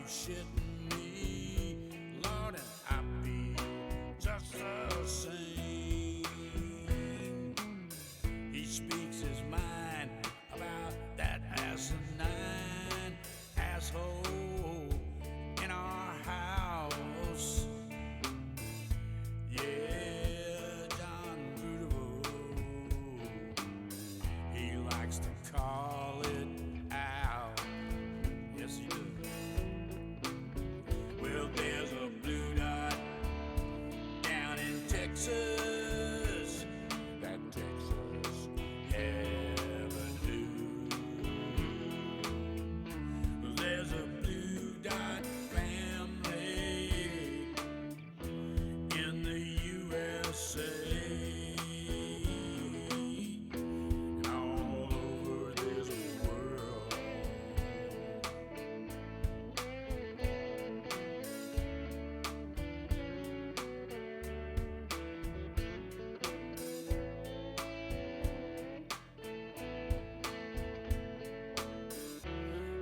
you shitting me? Lord, and I feel just the same. He speaks his mind about that asinine asshole in our house. Yeah, John Boudreaux, he likes to call it out. Yes, he does. Well, there's a blue dot down in Texas, that Texas Avenue. There's a blue dot family in the USA. And all over this world.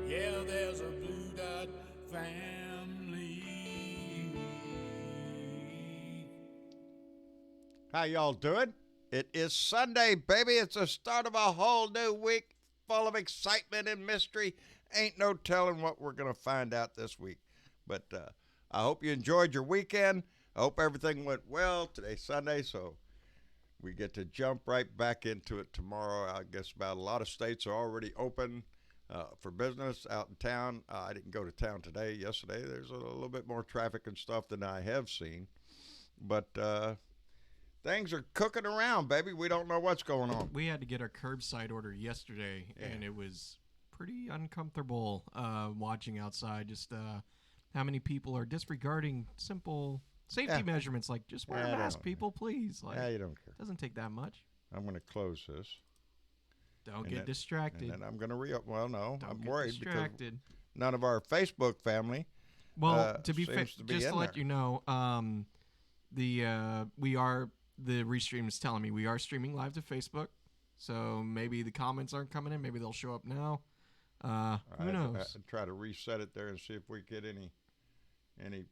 Yeah, there's a blue dot family. How y'all doing? It is Sunday, baby. It's the start of a whole new week full of excitement and mystery. Ain't no telling what we're going to find out this week. But I hope you enjoyed your weekend. I hope everything went well. Today's Sunday, so we get to jump right back into it tomorrow. I guess about a lot of states are already open for business out in town. I didn't go to town today. Yesterday, there's a little bit more traffic and stuff than I have seen. But things are cooking around, baby. We don't know what's going on. We had to get our curbside order yesterday, and it was pretty uncomfortable watching outside. Just how many people are disregarding simple safety measurements, like just wear a mask, people, please. Like, you don't care. Doesn't take that much. I'm going to close this. Don't get distracted. And then I'm going to well, no, Don't I'm get worried distracted. because none of our Facebook family to be fair, seems to be just in to let there. you know, the restream is telling me we are streaming live to Facebook, so maybe the comments aren't coming in. Maybe they'll show up now. Who knows? I try to reset it there and see if we get any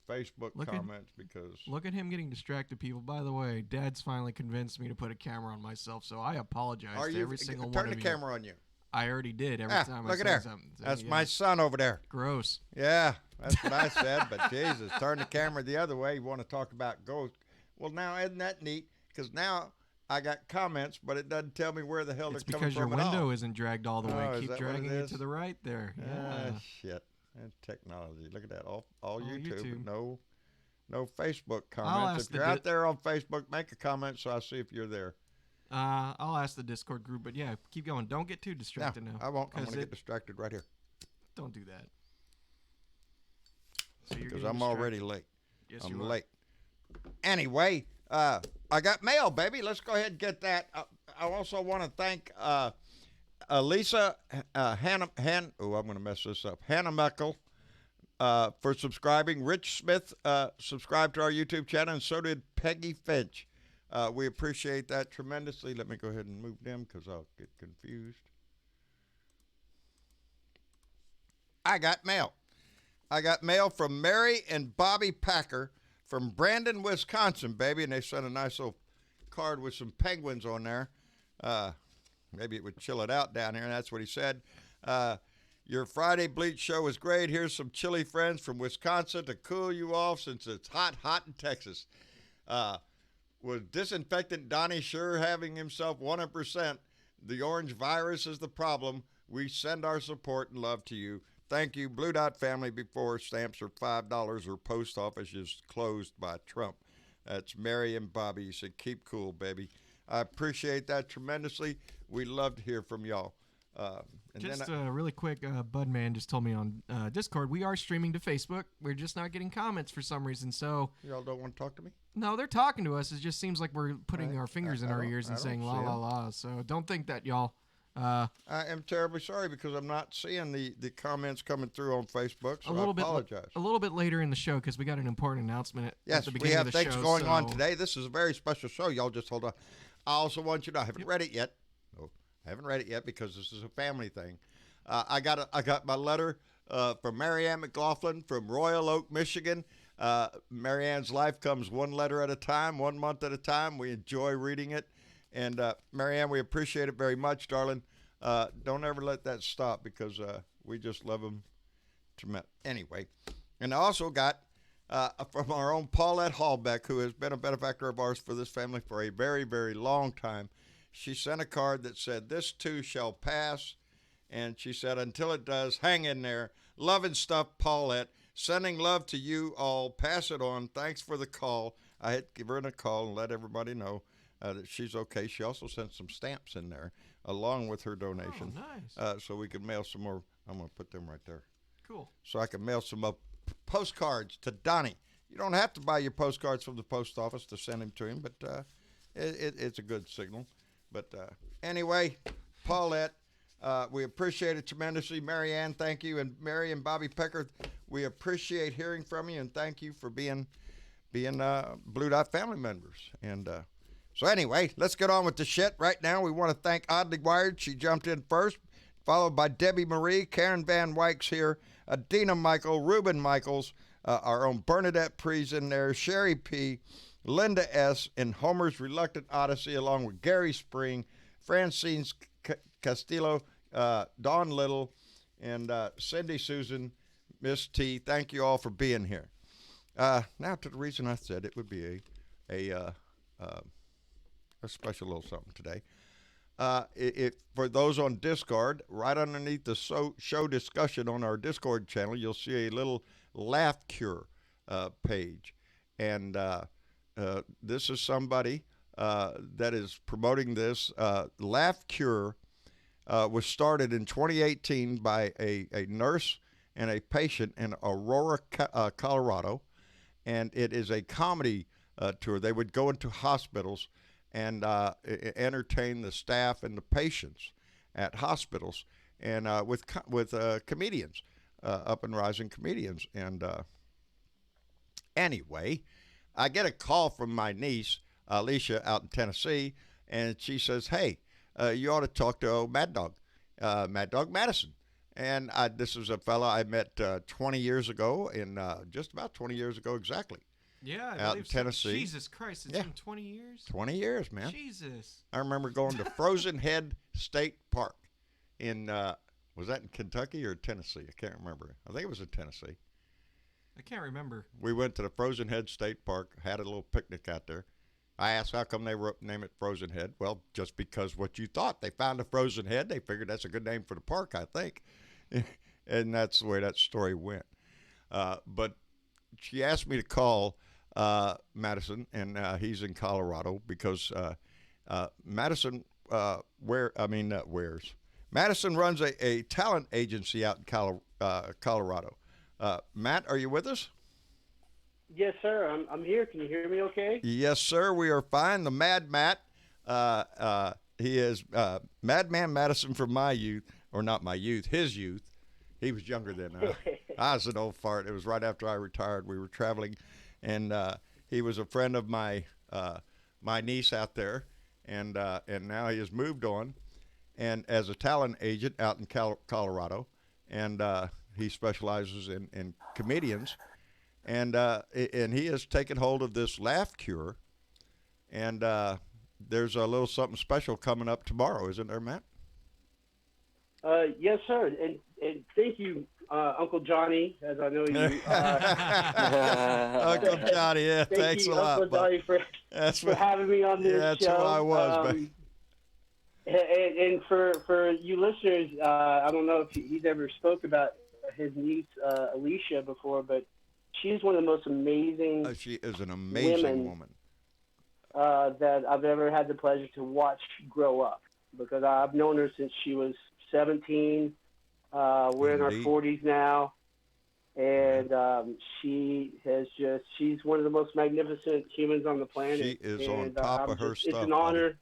Facebook comments because look at him getting distracted, people. By the way, Dad's finally convinced me to put a camera on myself, so I apologize to every single one of you. Turn the camera on you. I already did every time I said something. So, that's my son over there. Gross. Yeah, that's what I said, but Jesus, turn the camera the other way. You want to talk about ghosts. Well, now, isn't that neat? Because now I got comments, but it doesn't tell me where the hell It's they're coming because your from at all. window isn't dragged all the way. is Keep that what dragging it it is? to the right there. Yeah. Shit. That's technology. Look at that. All YouTube. YouTube. No Facebook comments. If you're out there on Facebook, make a comment so I see if you're there. I'll ask the Discord group, but yeah, keep going. Don't get too distracted now. I won't. I'm going to get distracted right here. Don't do that. So Because I'm already late. Yes, I'm you are. late. Anyway, I got mail, baby. Let's go ahead and get that. I also want to thank Lisa I'm going to mess this up. Hannah Meckel for subscribing. Rich Smith subscribed to our YouTube channel, and so did Peggy Finch. We appreciate that tremendously. Let me go ahead and move them because I'll get confused. I got mail. I got mail from Mary and Bobby Packer from Brandon, Wisconsin, baby, and they sent a nice little card with some penguins on there. Maybe it would chill it out down here, and that's what he said. Your Friday Bleach show was great. Here's some chilly friends from Wisconsin to cool you off since it's hot in Texas. With disinfectant Donnie sure having himself 100%, the orange virus is the problem. We send our support and love to you. Thank you, Blue Dot family. Before stamps are $5 or post office is closed by Trump. That's Mary and Bobby. You said keep cool, baby. I appreciate that tremendously. We love to hear from y'all. Really quick, Budman just told me on Discord, we are streaming to Facebook. We're just not getting comments for some reason. So y'all don't want to talk to me? No, they're talking to us. It just seems like we're putting our fingers in our ears and saying la la la. So don't think that, y'all. I am terribly sorry because I'm not seeing the comments coming through on Facebook, so I apologize. A little bit later in the show because we got an important announcement at the beginning of the show. Yes, we have things going on today. This is a very special show. Y'all just hold on. I also want you to know, I haven't read it yet. No, I haven't read it yet because this is a family thing. I got my letter from Marianne McLaughlin from Royal Oak, Michigan. Marianne's life comes one letter at a time, 1 month at a time. We enjoy reading it. And Marianne, we appreciate it very much, darling. Don't ever let that stop because we just love them tremendous. Anyway, and I also got from our own Paulette Hallbeck, who has been a benefactor of ours for this family for a very, very long time. She sent a card that said, "This too shall pass." And she said, "Until it does, hang in there. Love and stuff, Paulette. Sending love to you all. Pass it on. Thanks for the call." I had to give her a call and let everybody know that she's okay. She also sent some stamps in there along with her donation. Oh, nice. So we could mail some more. I'm going to put them right there. Cool. So I can mail some postcards to Donnie. You don't have to buy your postcards from the post office to send them to him, but it's a good signal. But anyway, Paulette, we appreciate it tremendously. Marianne, thank you. And Mary and Bobby Pecker, we appreciate hearing from you, and thank you for being Blue Dot family members. And so anyway, let's get on with the shit right now. We want to thank Oddly Wired. She jumped in first, followed by Debbie Marie, Karen Van Wyck's here, Adina Michael, Ruben Michaels, our own Bernadette Pre's in there, Sherry P., Linda S., and Homer's Reluctant Odyssey, along with Gary Spring, Francine Castillo, Dawn Little, and Cindy Susan, Miss T. Thank you all for being here. Now to the reason I said it would be a special little something today. For those on Discord, right underneath the show discussion on our Discord channel, you'll see a little laugh cure page. And this is somebody that is promoting this. Laugh Cure was started in 2018 by a nurse and a patient in Aurora, Colorado. And it is a comedy tour. They would go into hospitals and entertain the staff and the patients at hospitals, and with comedians, up and rising comedians. And anyway, I get a call from my niece, Alicia, out in Tennessee, and she says, "Hey, you ought to talk to Mad Dog Madison." And this is a fella I met 20 years ago, just about 20 years ago exactly. Yeah, out in Tennessee. Jesus Christ, it's been 20 years? 20 years, man. Jesus. I remember going to Frozen Head State Park in, was that in Kentucky or Tennessee? I can't remember. I think it was in Tennessee. I can't remember. We went to the Frozen Head State Park, had a little picnic out there. I asked how come they name it Frozen Head. Well, just because what you thought. They found a frozen head. They figured that's a good name for the park, I think. And that's the way that story went. But she asked me to call Madison, and he's in Colorado because Madison Madison runs a talent agency out in Colorado. Matt, are you with us? Yes, sir. I'm here. Can you hear me okay? Yes, sir. We are fine. The Mad Matt. He is Madman Madison from my youth, or not my youth, his youth. He was younger than I was an old fart. It was right after I retired. We were traveling, and he was a friend of my niece out there, and now he has moved on, and as a talent agent out in Colorado, and he specializes in comedians, and he has taken hold of this Laugh Cure, and there's a little something special coming up tomorrow, isn't there, Matt? Yes, sir. And thank you, Uncle Johnny, as I know you. Uncle Johnny, yeah, thanks you, a lot. Uncle Johnny, for having me on this show. That's who I was, man. And for you listeners, I don't know if he's ever spoke about his niece, Alicia, before, but she's one of the most amazing she is an amazing woman. That I've ever had the pleasure to watch grow up, because I've known her since she was 17. We're in our 40s now, and she's one of the most magnificent humans on the planet. She is on top of her stuff. It's an honor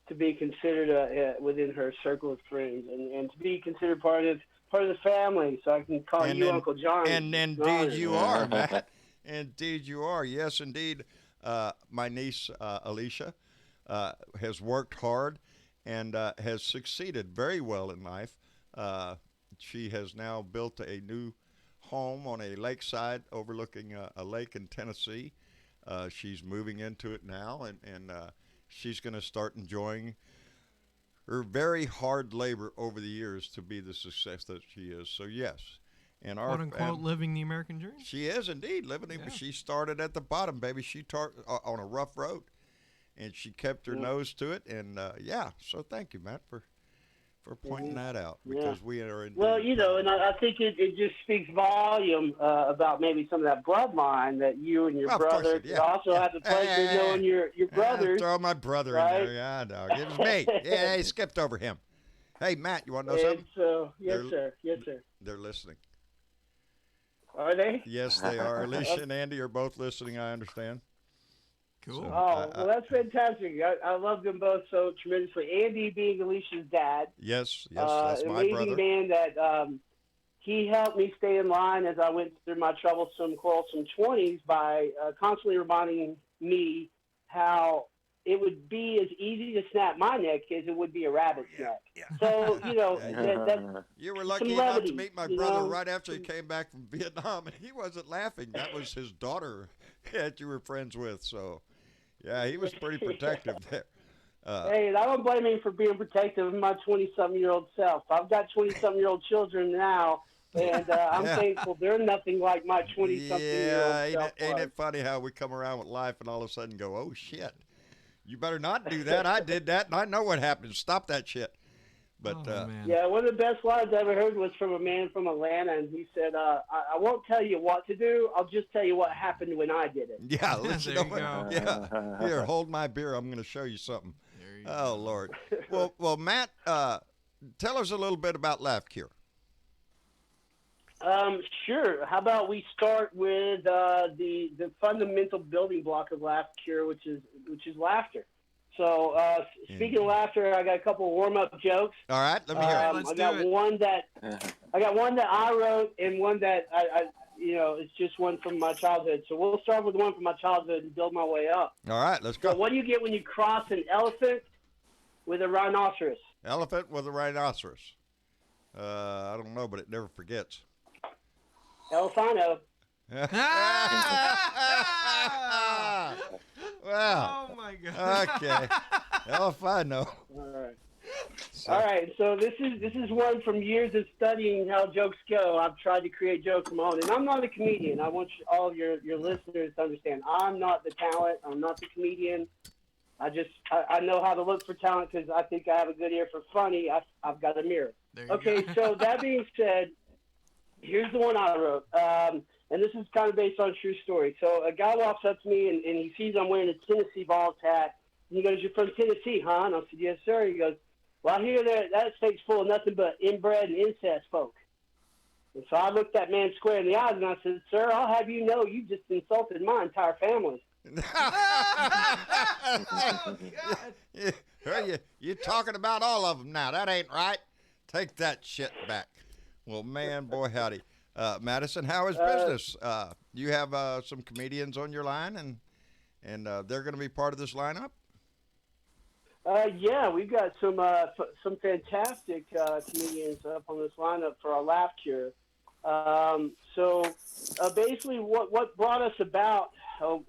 to be considered within her circle of friends, and to be considered part of the family, so I can call you Uncle John. And indeed you are, Matt. Indeed you are. Yes, indeed. My niece, Alicia, has worked hard and has succeeded very well in life. she has now built a new home on a lakeside overlooking a lake in Tennessee. She's moving into it now, and she's going to start enjoying her very hard labor over the years to be the success that she is. So yes, and quote unquote living the American dream. She is indeed living it. She started at the bottom, baby. She on a rough road, and she kept her nose to it. And so thank you, Matt, for pointing that out, because we are in. Well, and I think it just speaks volume about maybe some of that bloodline that you and your brother also have the pleasure of knowing your brothers. Throw my brother in there. Yeah, dog. It was me. Yeah, he skipped over him. Hey, Matt, you want to know something? So, yes, sir. They're listening. Are they? Yes, they are. Alicia and Andy are both listening, I understand. Cool. So, well, that's fantastic. I love them both so tremendously. Andy being Alicia's dad. Yes, that's my brother. Amazing man that he helped me stay in line as I went through my troublesome, quarrelsome 20s by constantly reminding me how it would be as easy to snap my neck as it would be a rabbit's neck. Yeah. So, you were lucky enough to meet my brother right after he came back from Vietnam, and he wasn't laughing. That was his daughter that you were friends with. So, yeah, he was pretty protective there. Hey, and I don't blame him for being protective of my 20-something-year-old self. I've got 20-something-year-old children now, and I'm thankful they're nothing like my 20-something-year-old self. Ain't it funny how we come around with life and all of a sudden go, oh, shit. You better not do that. I did that, and I know what happened. Stop that shit. But one of the best lines I ever heard was from a man from Atlanta, and he said, I won't tell you what to do. I'll just tell you what happened when I did it. Yeah, listen. Yeah. Here, hold my beer. I'm going to show you something. Oh, Lord. Well, Matt, tell us a little bit about Laugh Cure. Sure. How about we start with the fundamental building block of Laugh Cure, which is laughter. So speaking of laughter, I got a couple of warm-up jokes. All right, let me hear it. I got one that I wrote, and one that I it's just one from my childhood. So we'll start with the one from my childhood and build my way up. All right, let's go. So what do you get when you cross an elephant with a rhinoceros? Elephant with a rhinoceros. I don't know, but it never forgets. Elfino. Wow. Oh my God. Okay. Elfino. All right. All right. So this is one from years of studying how jokes go. I've tried to create jokes of my own, and I'm not a comedian. I want all of your listeners to understand. I'm not the talent. I'm not the comedian. I know how to look for talent because I think I have a good ear for funny. I've got a mirror. Okay. So that being said, here's the one I wrote. And this is kind of based on a true story. So a guy walks up to me, and he sees I'm wearing a Tennessee Vols hat. And he goes, "You're from Tennessee, huh?" And I said, "Yes, sir." He goes, "Well, I hear that state's full of nothing but inbred and incest folk." And so I looked that man square in the eyes, and I said, "Sir, I'll have you know you just insulted my entire family." You're talking about all of them now. That ain't right. Take that shit back. Well, man, boy, howdy. Madison, how is business? You have some comedians on your line, and they're going to be part of this lineup? Yeah, we've got some fantastic comedians up on this lineup for our Laugh Cure. So basically what brought us about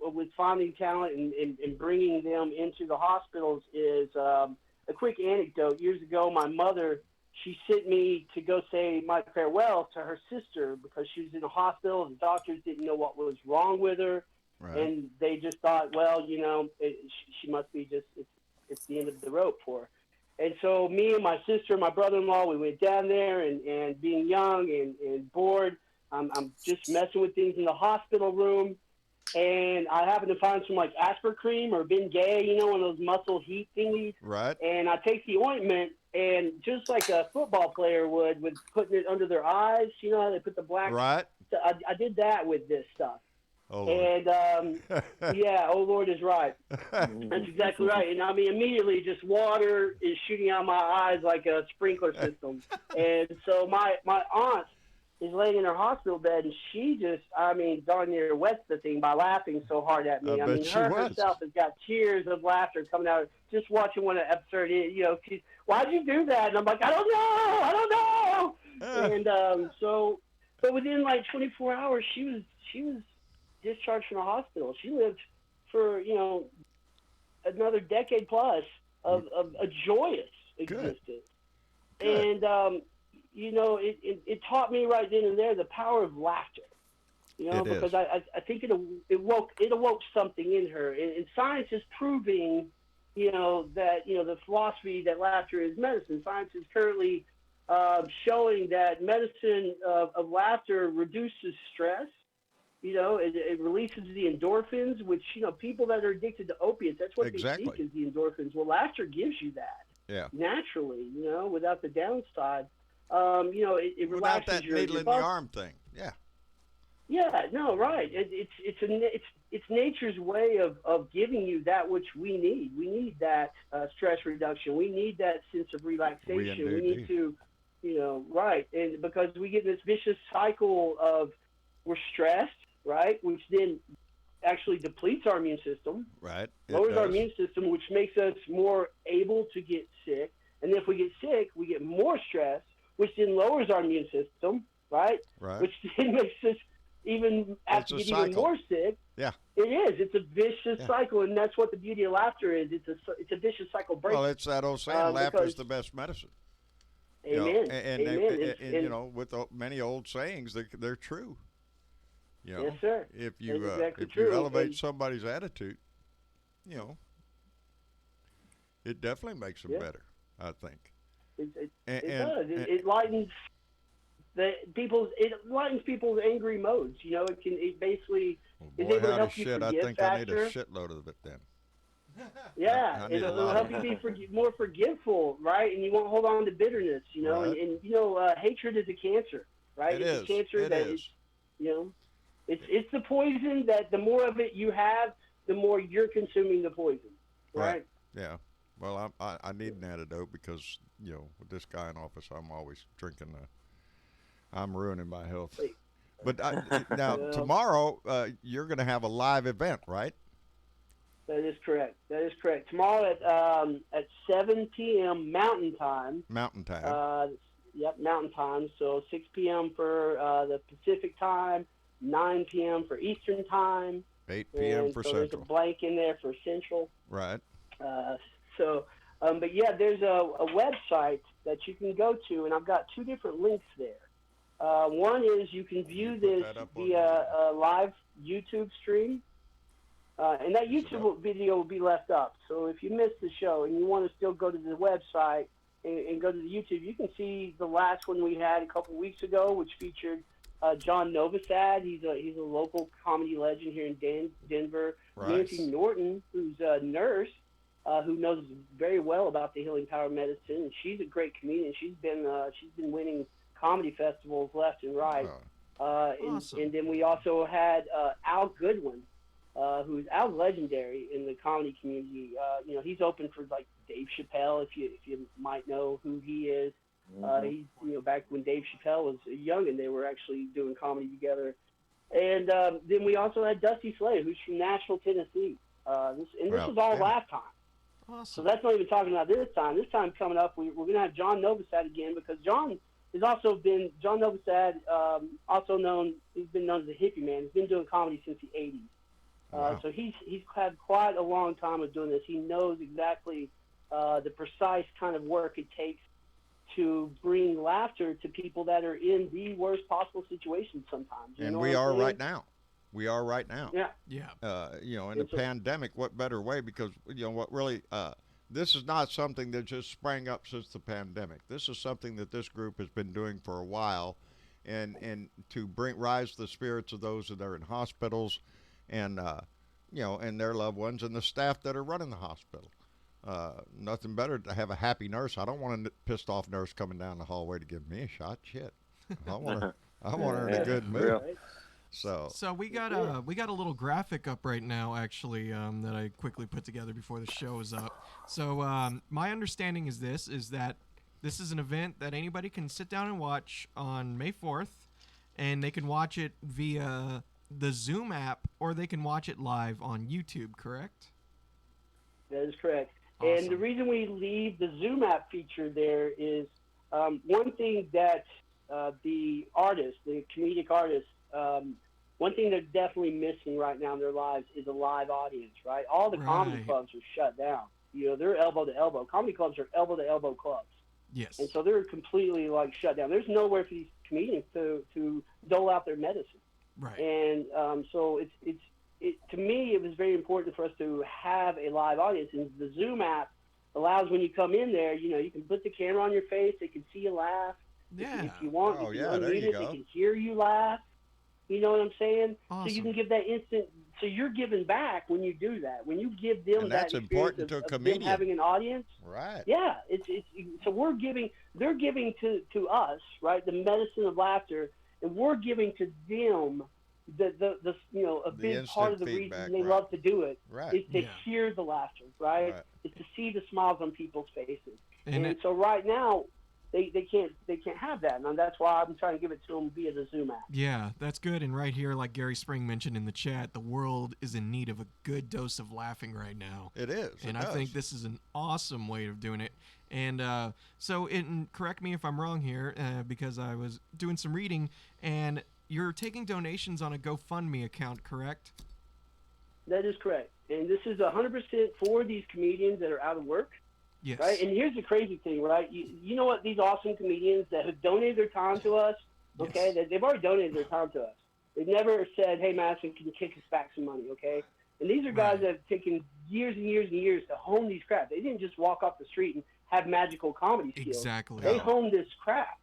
with finding talent and bringing them into the hospitals is a quick anecdote. Years ago, my mother, she sent me to go say my farewell to her sister because she was in the hospital. The doctors didn't know what was wrong with her. Right. And they just thought, well, she must be it's the end of the rope for her. And so me and my sister and my brother-in-law, we went down there and being young and bored, I'm just messing with things in the hospital room. And I happened to find some like Asper cream or Ben Gay, one of those muscle heat thingies. Right. And I take the ointment, and just like a football player would with putting it under their eyes, how they put the black. Right. So I did that with this stuff. Oh, Lord. And yeah, oh Lord is right. That's exactly right. And I mean, immediately just water is shooting out my eyes like a sprinkler system. And so my aunt is laying in her hospital bed, and she just, I mean, darn near wets the thing by laughing so hard at me. I bet mean, she her was. herself has got tears of laughter coming out just watching one episode. You know, she's, why'd you do that? And I'm like, I don't know. And so, but within like 24 hours, she was discharged from the hospital. She lived for, you know, another decade plus of a joyous existence. Good. And you know, it taught me right then and there the power of laughter. You know, because I think it awoke something in her, and science is proving, you know, that, you know, the philosophy that laughter is medicine. Science is currently showing that medicine of laughter reduces stress. You know, it releases the endorphins, which, you know, people that are addicted to opiates, that's what they seek is the endorphins. Well, laughter gives you that naturally, you know, without the downside. You know, it without relaxes that your needle in the arm thing. Yeah. Yeah, no, right. It's nature's way of giving you that which we need. We need that stress reduction. We need that sense of relaxation. We need to, you know, right. And because we get in this vicious cycle of we're stressed, right, which then actually depletes our immune system, right? Lowers our immune system, which makes us more able to get sick. And if we get sick, we get more stress, which then lowers our immune system, right? Right. Which then makes us even have to get even more sick. Yeah. It is. It's a vicious cycle, and that's what the beauty of laughter is. It's a vicious cycle break. Well, it's that old saying, laughter is the best medicine. Amen. You know, and Amen. and you know, with many old sayings, they're true. You know, yes, sir. If you exactly if you elevate somebody's attitude, you know, it definitely makes them better, I think. It does. It lightens it lightens people's angry modes. You know, it basically is able to help you forgive I think faster. I need a shitload of it then. Yeah, it'll help you be more forgiveful, right? And you won't hold on to bitterness, you know. Right. And you know, hatred is a cancer, right? It's a cancer that is, you know, it's the poison that the more of it you have, the more you're consuming the poison, right? Yeah. Well, I need an antidote because, you know, with this guy in office, I'm always drinking. I'm ruining my health. But now tomorrow, you're going to have a live event, right? That is correct. Tomorrow at 7 p.m. Mountain Time. Mountain Time. Yep, Mountain Time. So 6 p.m. for the Pacific Time, 9 p.m. for Eastern Time. 8 p.m. for Central. There's a blank in there for Central. Right. But yeah, there's a website that you can go to, and I've got two different links there. One is you can view this via a live YouTube stream. And that YouTube video will be left up. So if you missed the show and you want to still go to the website and go to the YouTube, you can see the last one we had a couple weeks ago, which featured John Novosad. He's a local comedy legend here in Denver. Right. Nancy Norton, who's a nurse, who knows very well about the healing power of medicine, and she's a great comedian. She's been winning comedy festivals left and right. Awesome. And then we also had Al Goodwin. Who's out legendary in the comedy community. You know, he's open for like Dave Chappelle, if you might know who he is. He's, you know, back when Dave Chappelle was young and they were actually doing comedy together. And then we also had Dusty Slade, who's from Nashville, Tennessee. This was all last time. Awesome. So that's not even talking about this time. This time coming up, we're going to have John Novosad again, because John Novosad, he's been known as the hippie man. He's been doing comedy since the 80s. Wow. So he's had quite a long time of doing this. He knows exactly the precise kind of work it takes to bring laughter to people that are in the worst possible situations sometimes. And we are right now. We are right now. Yeah. Yeah. You know, in the pandemic, what better way? Because, you know, what really, this is not something that just sprang up since the pandemic. This is something that this group has been doing for a while, and to rise the spirits of those that are in hospitals, and you know, and their loved ones, and the staff that are running the hospital. Nothing better to have a happy nurse. I don't want a pissed off nurse coming down the hallway to give me a shot. Shit, I want her in a good mood. So we got a little graphic up right now, actually, that I quickly put together before the show is up. So my understanding is that this is an event that anybody can sit down and watch on May 4th. and they can watch it via the Zoom app, or they can watch it live on YouTube, correct? That is correct. Awesome. And the reason we leave the Zoom app feature there is one thing that the comedic artists, one thing they're definitely missing right now in their lives is a live audience, right? All the comedy clubs are shut down. They're elbow to elbow. Comedy clubs are elbow to elbow clubs. Yes. And so they're completely shut down. There's nowhere for these comedians to dole out their medicine. Right. And so to me, it was very important for us to have a live audience. And the Zoom app allows, when you come in there, you can put the camera on your face. They can see you laugh. Yeah. If you want, Oh, you yeah, can there unmute you it. go. They can hear you laugh. You know what I'm saying? Awesome. So you can give that instant. So you're giving back when you do that. When you give them And that that's experience important to a of comedian. them having an audience. Right. Yeah, it's so we're giving. They're giving to us, right, the medicine of laughter, and we're giving to them a big part of the feedback, reason they right. love to do it Right. is to hear the laughter, right? It's to see the smiles on people's faces. And so right now, they can't have that, and that's why I'm trying to give it to them via the Zoom app. Yeah, that's good. And right here, like Gary Spring mentioned in the chat, the world is in need of a good dose of laughing right now. It is. And I think this is an awesome way of doing it. And correct me if I'm wrong here, because I was doing some reading, and you're taking donations on a GoFundMe account, correct? That is correct. And this is 100% for these comedians that are out of work. Yes. Right? And here's the crazy thing, right? You know what? These awesome comedians that have donated their time to us, okay? Yes. They've already donated their time to us. They've never said, hey, Madison, can you kick us back some money, okay? And these are guys that have taken years and years and years to hone these craft. They didn't just walk off the street and have magical comedy skills. Exactly. They honed this craft.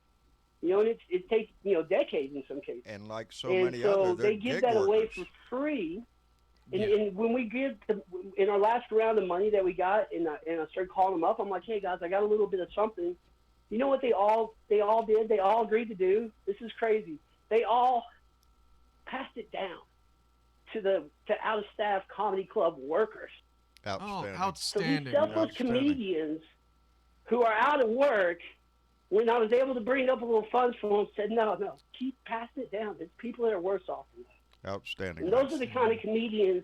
And it takes, decades in some cases. And like And so they give that away for free. And when we give in our last round of money that we got, and I started calling them up, I'm like, hey guys, I got a little bit of something. You know what they all did? They all agreed to do. This is crazy. They all passed it down to out of staff comedy club workers. Outstanding. Oh, outstanding. So these selfless comedians who are out of work, when I was able to bring up a little funds for them, said, no, keep passing it down. There's people that are worse off than that. Outstanding. And those are the kind of comedians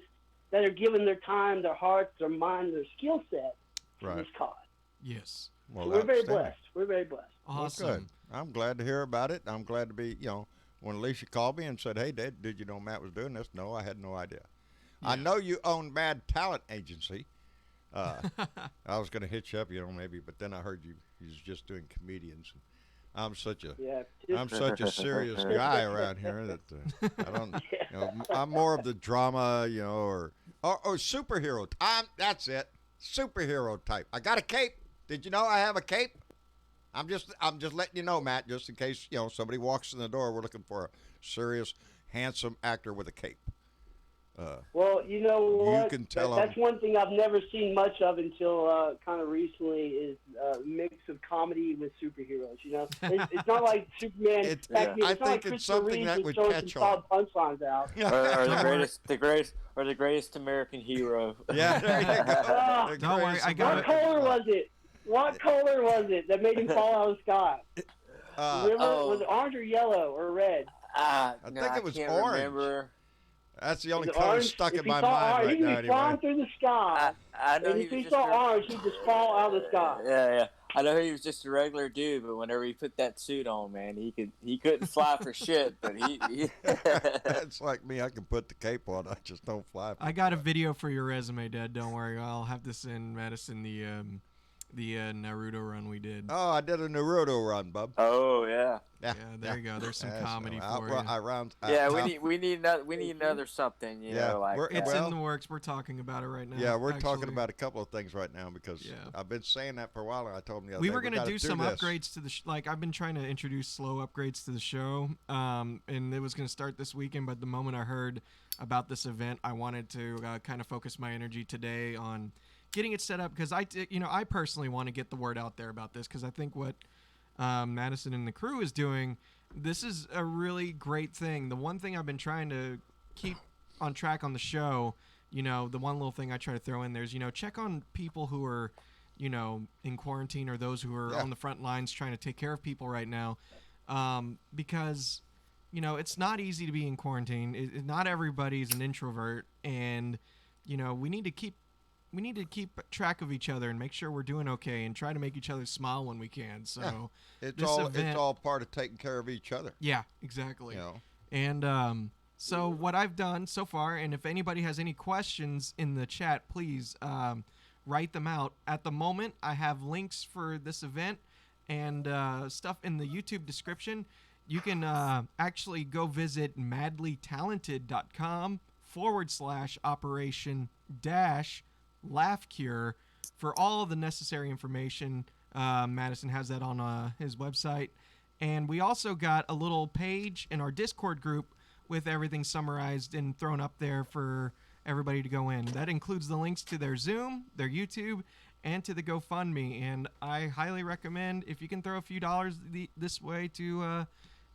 that are giving their time, their hearts, their mind, their skill set to this cause. Yes. Well, so we're very blessed. We're very blessed. Awesome. Well, good. I'm glad to hear about it. I'm glad to be, when Alicia called me and said, hey, Dad, did you know Matt was doing this? No, I had no idea. Yeah. I know you own Mad Talent Agency. I was going to hit you up, maybe, but then I heard you was just doing comedians. I'm such a serious guy around here that I don't. I'm more of the drama, or superhero. That's it, superhero type. I got a cape. Did you know I have a cape? I'm just letting you know, Matt, just in case somebody walks in the door. We're looking for a serious, handsome actor with a cape. Well, you know what? You can tell that's one thing I've never seen much of until kind of recently is a mix of comedy with superheroes. It's not like Superman. It's I not think like it's Christopher something Reeve that was would throwing catch some on. solid punchlines out. or the greatest American hero. Yeah, there you go. Don't worry, I got What color was it? What color was it that made him fall out of the sky? Was it orange or yellow or red? I think it was can't orange. Remember. That's the only color stuck in my mind orange, right now. He'd be flying through the sky. I know and if he saw orange, he'd just fall out of the sky. Yeah. I know he was just a regular dude, but whenever he put that suit on, man, he couldn't fly for shit. But he It's like me. I can put the cape on. I just don't fly. I got a video for your resume, Dad. Don't worry. I'll have this in Madison, the Naruto run we did. Oh, I did a Naruto run, bub. Oh yeah. Yeah, there you go. There's some comedy for you. We need another something. You know, like it's in the works. We're talking about it right now. Yeah, we're talking about a couple of things right now because I've been saying that for a while, and I told him the other day. We were gonna do some upgrades to the like I've been trying to introduce slow upgrades to the show, and it was gonna start this weekend. But the moment I heard about this event, I wanted to kind of focus my energy today on getting it set up because I personally want to get the word out there about this because I think what Madison and the crew is doing, this is a really great thing. The one thing I've been trying to keep on track on the show, the one little thing I try to throw in there is, check on people who are, in quarantine or those who are on the front lines trying to take care of people right now, because it's not easy to be in quarantine. Not everybody's an introvert, and we need to keep track of each other and make sure we're doing okay and try to make each other smile when we can. So it's all part of taking care of each other. Yeah, exactly. And so what I've done so far, and if anybody has any questions in the chat, please write them out. At the moment, I have links for this event and stuff in the YouTube description. You can actually go visit madlytalented.com/operation-laugh cure for all of the necessary information. Madison has that on his website. And we also got a little page in our Discord group with everything summarized and thrown up there for everybody to go in. That includes the links to their Zoom, their YouTube, and to the GoFundMe. And I highly recommend, if you can throw a few dollars this way to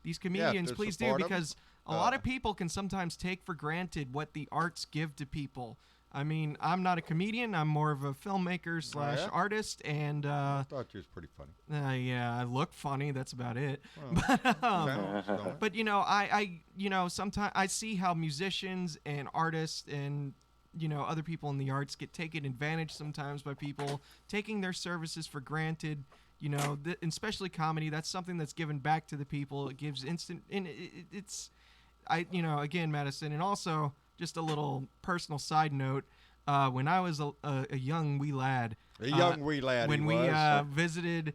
these comedians, please do, because a lot of people can sometimes take for granted what the arts give to people. I mean, I'm not a comedian. I'm more of a filmmaker / artist, and I thought you was pretty funny. Yeah, I look funny. That's about it. Well, but I sometimes I see how musicians and artists and other people in the arts get taken advantage sometimes by people taking their services for granted. Especially comedy. That's something that's given back to the people. It gives instant, and again, Madison, and also. Just a little personal side note. When I was a young wee lad, when we visited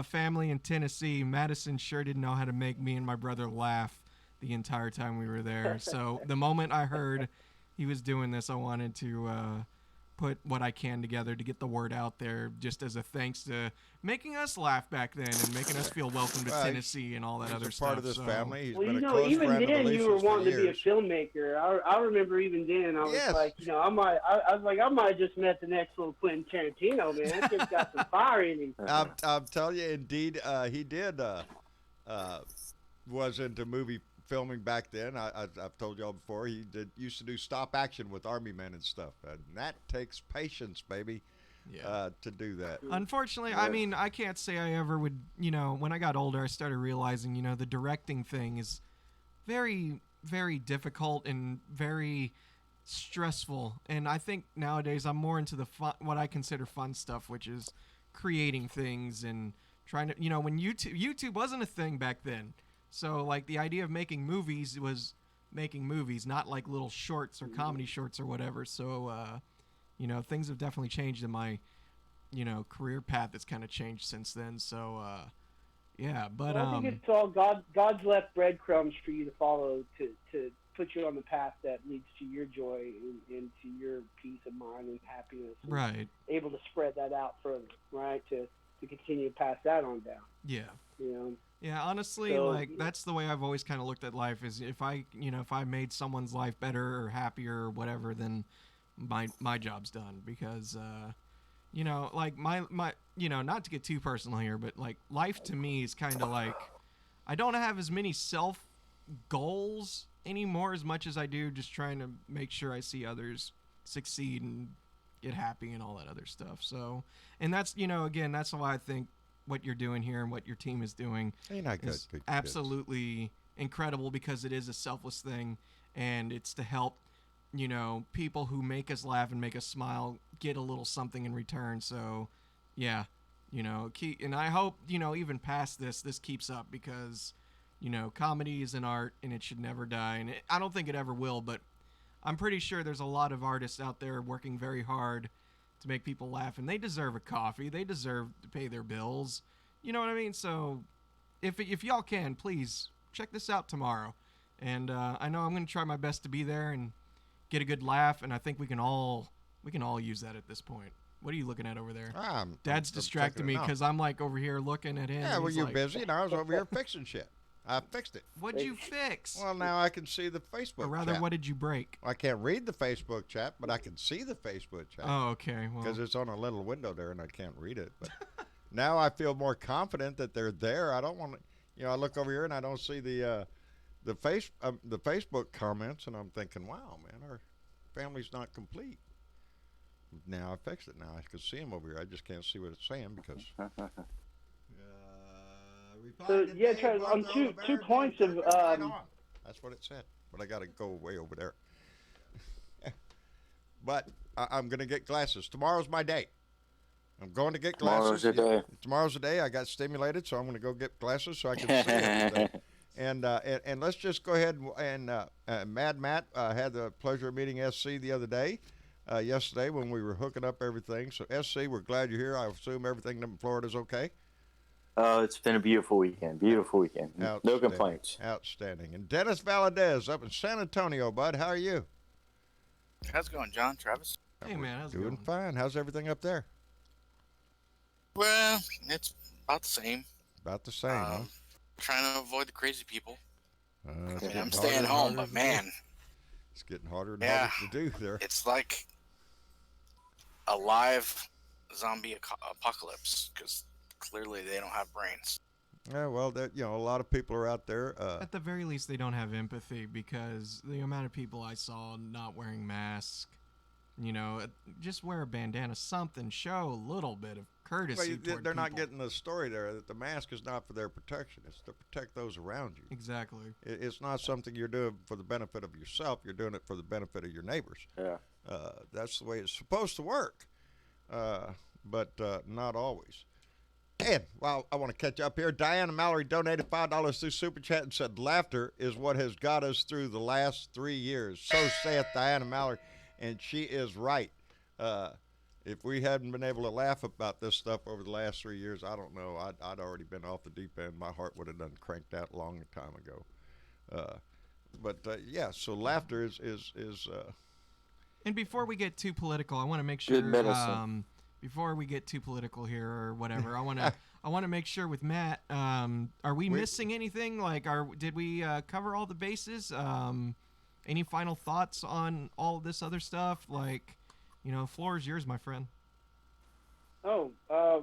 family in Tennessee, Madison sure didn't know how to make me and my brother laugh the entire time we were there. So the moment I heard he was doing this, I wanted to put what I can together to get the word out there, just as a thanks to making us laugh back then and making us feel welcome to Tennessee and all that other stuff. Part of this family. He's well, been a close even friend then of you were wanting to be a years. filmmaker. I remember even then I was like, I might have just met the next little Quentin Tarantino, man. That kid's got some fire in him. I'm telling you, indeed, he did was into movie filming back then. I've told y'all before, he used to do stop action with army men and stuff, and that takes patience, baby. To do that. Unfortunately, I mean, I can't say I ever would, when I got older, I started realizing, the directing thing is very, very difficult and very stressful. And I think nowadays I'm more into the fun, what I consider fun stuff, which is creating things and trying to, when YouTube wasn't a thing back then. So, like, the idea of making movies was making movies, not like little shorts or comedy shorts or whatever. So, things have definitely changed in my, career path. That's kind of changed since then. So, yeah. But I think it's all God's left breadcrumbs for you to follow to put you on the path that leads to your joy and to your peace of mind and happiness. And right. Able to spread that out further, right? To continue to pass that on down. Yeah. Yeah, honestly, So, that's the way I've always kind of looked at life. Is if I made someone's life better or happier or whatever, then my job's done. Because my not to get too personal here, but like life to me is kind of like I don't have as many self goals anymore as much as I do just trying to make sure I see others succeed and get happy and all that other stuff. So, and that's again, that's why I think what you're doing here and what your team is doing is absolutely incredible, because it is a selfless thing, and it's to help people who make us laugh and make us smile get a little something in return. So yeah, and I hope even past this keeps up, because comedy is an art and it should never die, and I don't think it ever will, but I'm pretty sure there's a lot of artists out there working very hard to make people laugh, and they deserve a coffee. They deserve to pay their bills. You know what I mean? So if y'all can, please check this out tomorrow. And I know I'm going to try my best to be there and get a good laugh, and I think we can all use that at this point. What are you looking at over there? Dad's distracting me because I'm like over here looking at him. Yeah, well, you're busy, and I was over here fixing shit. I fixed it. What'd you fix? Well, now I can see the Facebook Or rather, chat. what did you break? I can't read the Facebook chat, but I can see the Facebook chat. Oh, okay. Well, because it's on a little window there, and I can't read it. But now I feel more confident that they're there. I don't want to, I look over here and I don't see the Facebook comments, and I'm thinking, wow, man, our family's not complete. Now I fixed it. Now I can see them over here. I just can't see what it's saying because. So yeah, Charles, on two points of That's what it said. But I got to go way over there. But I'm going to get glasses. Tomorrow's my day. I'm going to get glasses. Tomorrow's your day. Tomorrow's the day. I got stimulated, so I'm going to go get glasses so I can see everything. And let's just go ahead and Mad Matt had the pleasure of meeting SC the other day, yesterday when we were hooking up everything. So SC, we're glad you're here. I assume everything in Florida's okay. Oh, it's been a beautiful weekend. Beautiful weekend. No complaints. Outstanding. And Dennis Valadez up in San Antonio, bud. How are you? How's it going, John? Travis? Hey, man. How's it Doing going? fine. How's everything up there? Well, it's about the same. About the same, huh? Trying to avoid the crazy people. It's Yeah, getting I'm harder staying and home, harder but to do. man, It's getting harder and Yeah. harder to do there. it's like a live zombie apocalypse because clearly they don't have brains. Yeah, well, a lot of people are out there. At the very least, they don't have empathy because the amount of people I saw not wearing masks, just wear a bandana, something, show a little bit of courtesy toward they're not people. getting the story there that the mask is not for their protection. It's to protect those around you. Exactly. It's not something you're doing for the benefit of yourself. You're doing it for the benefit of your neighbors. Yeah. That's the way it's supposed to work, but not always. And while I want to catch up here, Diana Mallory donated $5 through Super Chat and said, laughter is what has got us through the last 3 years. So saith Diana Mallory, and she is right. If we hadn't been able to laugh about this stuff over the last 3 years, I don't know. I'd already been off the deep end. My heart would have done cranked out a long time ago. So laughter is And before we get too political, I want to make sure. Good medicine. Before we get too political here or whatever, I want to make sure with Matt. Are we missing anything? Like, did we cover all the bases? Any final thoughts on all of this other stuff? Like, floor is yours, my friend. Oh,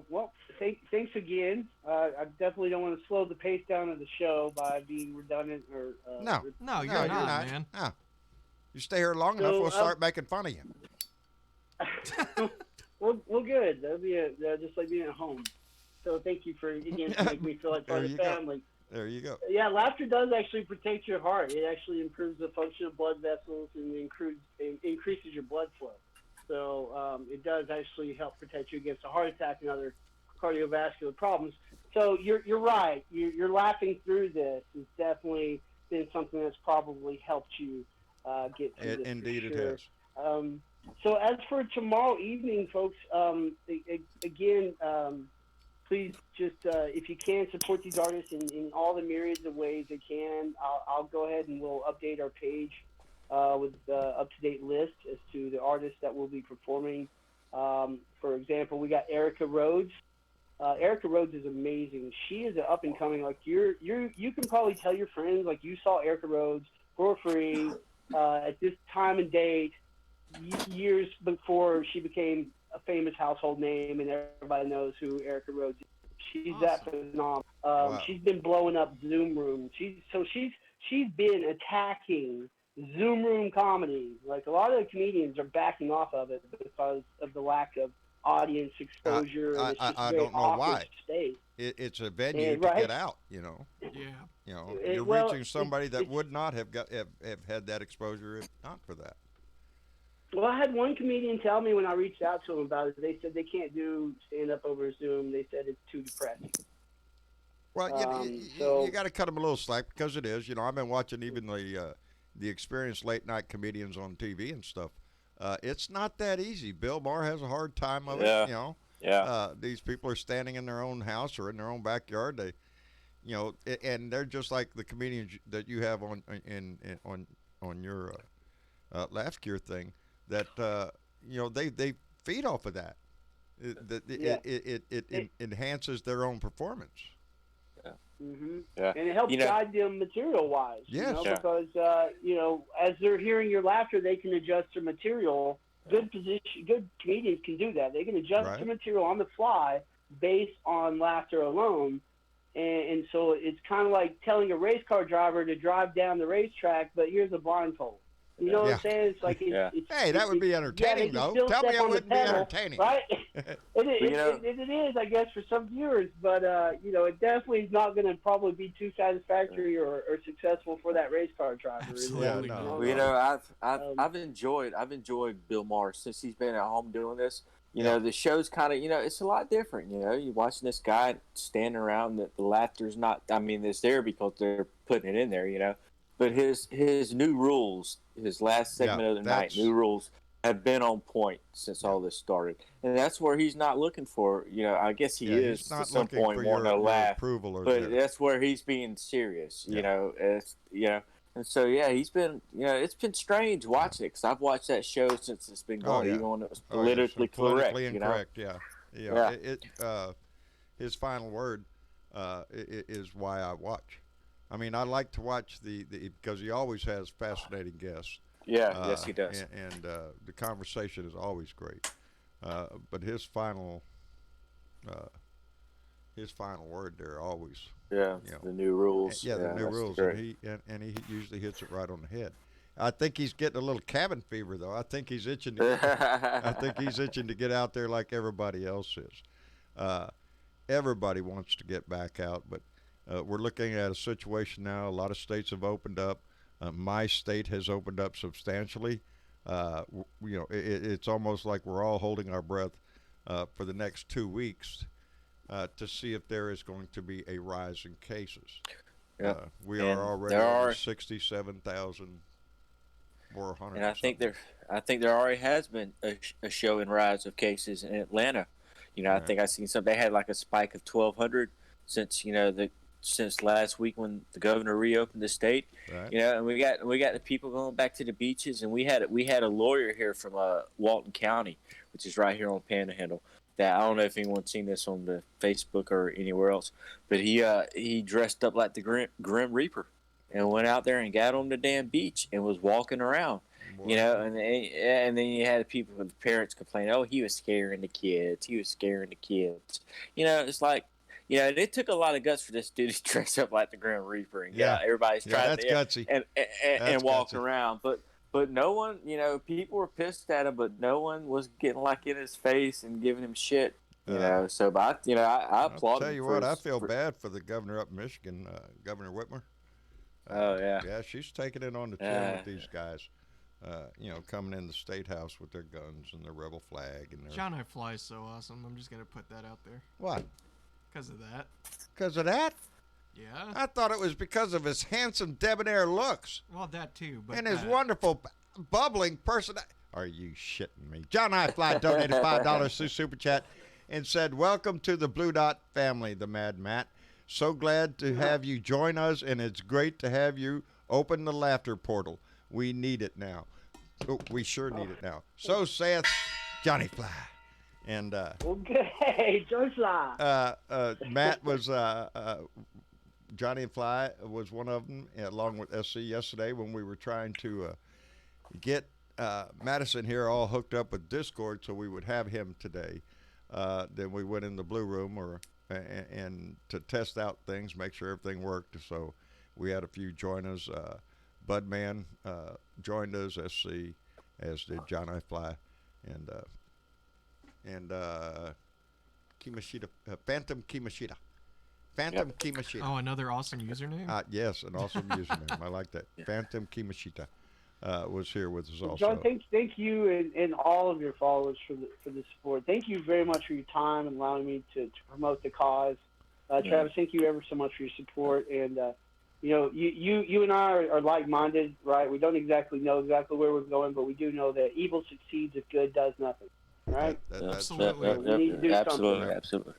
well, thanks again. I definitely don't want to slow the pace down of the show by being redundant or. No, you're not, man. No. You stay here long enough, we'll start making fun of you. Well, good. That'll be just like being at home. So thank you for again making me feel like part of the family. There you go. Yeah, laughter does actually protect your heart. It actually improves the function of blood vessels and increases your blood flow. So it does actually help protect you against a heart attack and other cardiovascular problems. So you're right. You're laughing through this. It's definitely been something that's probably helped you get through this. Indeed, for sure. it has. So as for tomorrow evening, folks, again, please just, if you can, support these artists in all the myriads of ways they can. I'll go ahead and we'll update our page with up-to-date list as to the artists that will be performing. For example, we got Erica Rhodes. Erica Rhodes is amazing. She is an up-and-coming, like, you can probably tell your friends, like, you saw Erica Rhodes for free at this time and date, years before she became a famous household name and everybody knows who Erica Rhodes is. She's Awesome. that phenomenal. Wow. She's been blowing up Zoom Room. She's been attacking Zoom Room comedy. Like, a lot of the comedians are backing off of it because of the lack of audience exposure. And it's just I a very don't know awkward why. state. It's a venue And, to right. get out. Yeah. You're Well, reaching somebody that it's- would not have had that exposure if not for that. Well, I had one comedian tell me when I reached out to them about it, they said they can't do stand-up over Zoom. They said it's too depressing. Well, So- you got to cut them a little slack because it is. I've been watching even the experienced late night comedians on TV and stuff. It's not that easy. Bill Maher has a hard time of it. Yeah. Yeah. These people are standing in their own house or in their own backyard. They, and they're just like the comedians that you have on your Laugh Cure thing. That they feed off of that. It enhances their own performance. Mm-hmm. Yeah. And it helps guide them material-wise. Yes. Yeah. Because as they're hearing your laughter, they can adjust their material. Good comedians can do that. They can adjust Right. their material on the fly based on laughter alone. And so it's kind of like telling a race car driver to drive down the racetrack, but here's a blindfold. You know what Yeah. I'm saying? It's like Hey, that would be entertaining, though. Tell me it wouldn't be entertaining. Right? It is, I guess, for some viewers, but it definitely is not going to probably be too satisfactory or successful for that race car driver. Absolutely not. Well, I've enjoyed Bill Maher since he's been at home doing this. You know, the show's kind of, it's a lot different. You're watching this guy standing around. The laughter's not. I mean, it's there because they're putting it in there. But his new rules, his last segment of the night, new rules have been on point since all this started, and that's where he's not looking for. I guess he is he's not at some looking point for wanting to laugh, approval or but that's where he's being serious. And so he's been. It's been strange watching it because I've watched that show since it's been going, even when it was politically correct. Politically incorrect, his final word is why I watch. I mean, I like to watch because he always has fascinating guests. Yeah, yes, he does. And the conversation is always great. But his final word there always. Yeah, the new rules. Yeah, the new rules, and he usually hits it right on the head. I think he's getting a little cabin fever, though. I think he's itching. I think he's itching to get out there like everybody else is. Everybody wants to get back out, but we're looking at a situation now. A lot of states have opened up. My state has opened up substantially. It's almost like we're all holding our breath for the next 2 weeks to see if there is going to be a rise in cases. We are already over 67,400. And I think there already has been a show in rise of cases in Atlanta. I think I seen something. They had like a spike of 1,200 since last week when the governor reopened the state. Right. And we got the people going back to the beaches, and we had a lawyer here from Walton County, which is right here on Panhandle. That I don't know if anyone's seen this on the Facebook or anywhere else, but he dressed up like the Grim Reaper and went out there and got on the damn beach and was walking around. And then you had people with parents complaining, "Oh, he was scaring the kids. He was scaring the kids." It's like, it took a lot of guts for this dude to dress up like the Grim Reaper and everybody's trying to gutsy. and walking around, but no one, people were pissed at him, but no one was getting like in his face and giving him shit. So but I applaud him. I'll tell you what, I feel bad for the governor up in Michigan, Governor Whitmer. Yeah, she's taking it on the chin with these guys. Coming in the state house with their guns and their rebel flag and their. John I. Fly is so awesome. I'm just gonna put that out there. What? Because of that. Because of that? Yeah. I thought it was because of his handsome, debonair looks. Well, that too, but and his wonderful, bubbling person. Are you shitting me? John I. Fly donated $5 through Super Chat and said, "Welcome to the Blue Dot family, the Mad Matt. So glad to have you join us, and it's great to have you open the laughter portal. We need it now. Oh, we sure need it now. So saith Johnny Fly." And okay, Johnny Fly. Matt was Johnny and Fly was one of them, along with SC yesterday when we were trying to get Madison here all hooked up with Discord so we would have him today. Then we went in the blue room and to test out things, make sure everything worked. So we had a few join us. Budman joined us, SC, as did John I. Fly, and Kimashita, Phantom Kimashita. Kimashita. Oh, another awesome username? Yes, an awesome username. I like that. Yeah. Phantom Kimashita was here with us also. John, thank you and all of your followers for the support. Thank you very much for your time and allowing me to promote the cause. Travis, thank you ever so much for your support. And you and I are like-minded, right? We don't know exactly where we're going, but we do know that evil succeeds if good does nothing, right? Absolutely. We need to do something.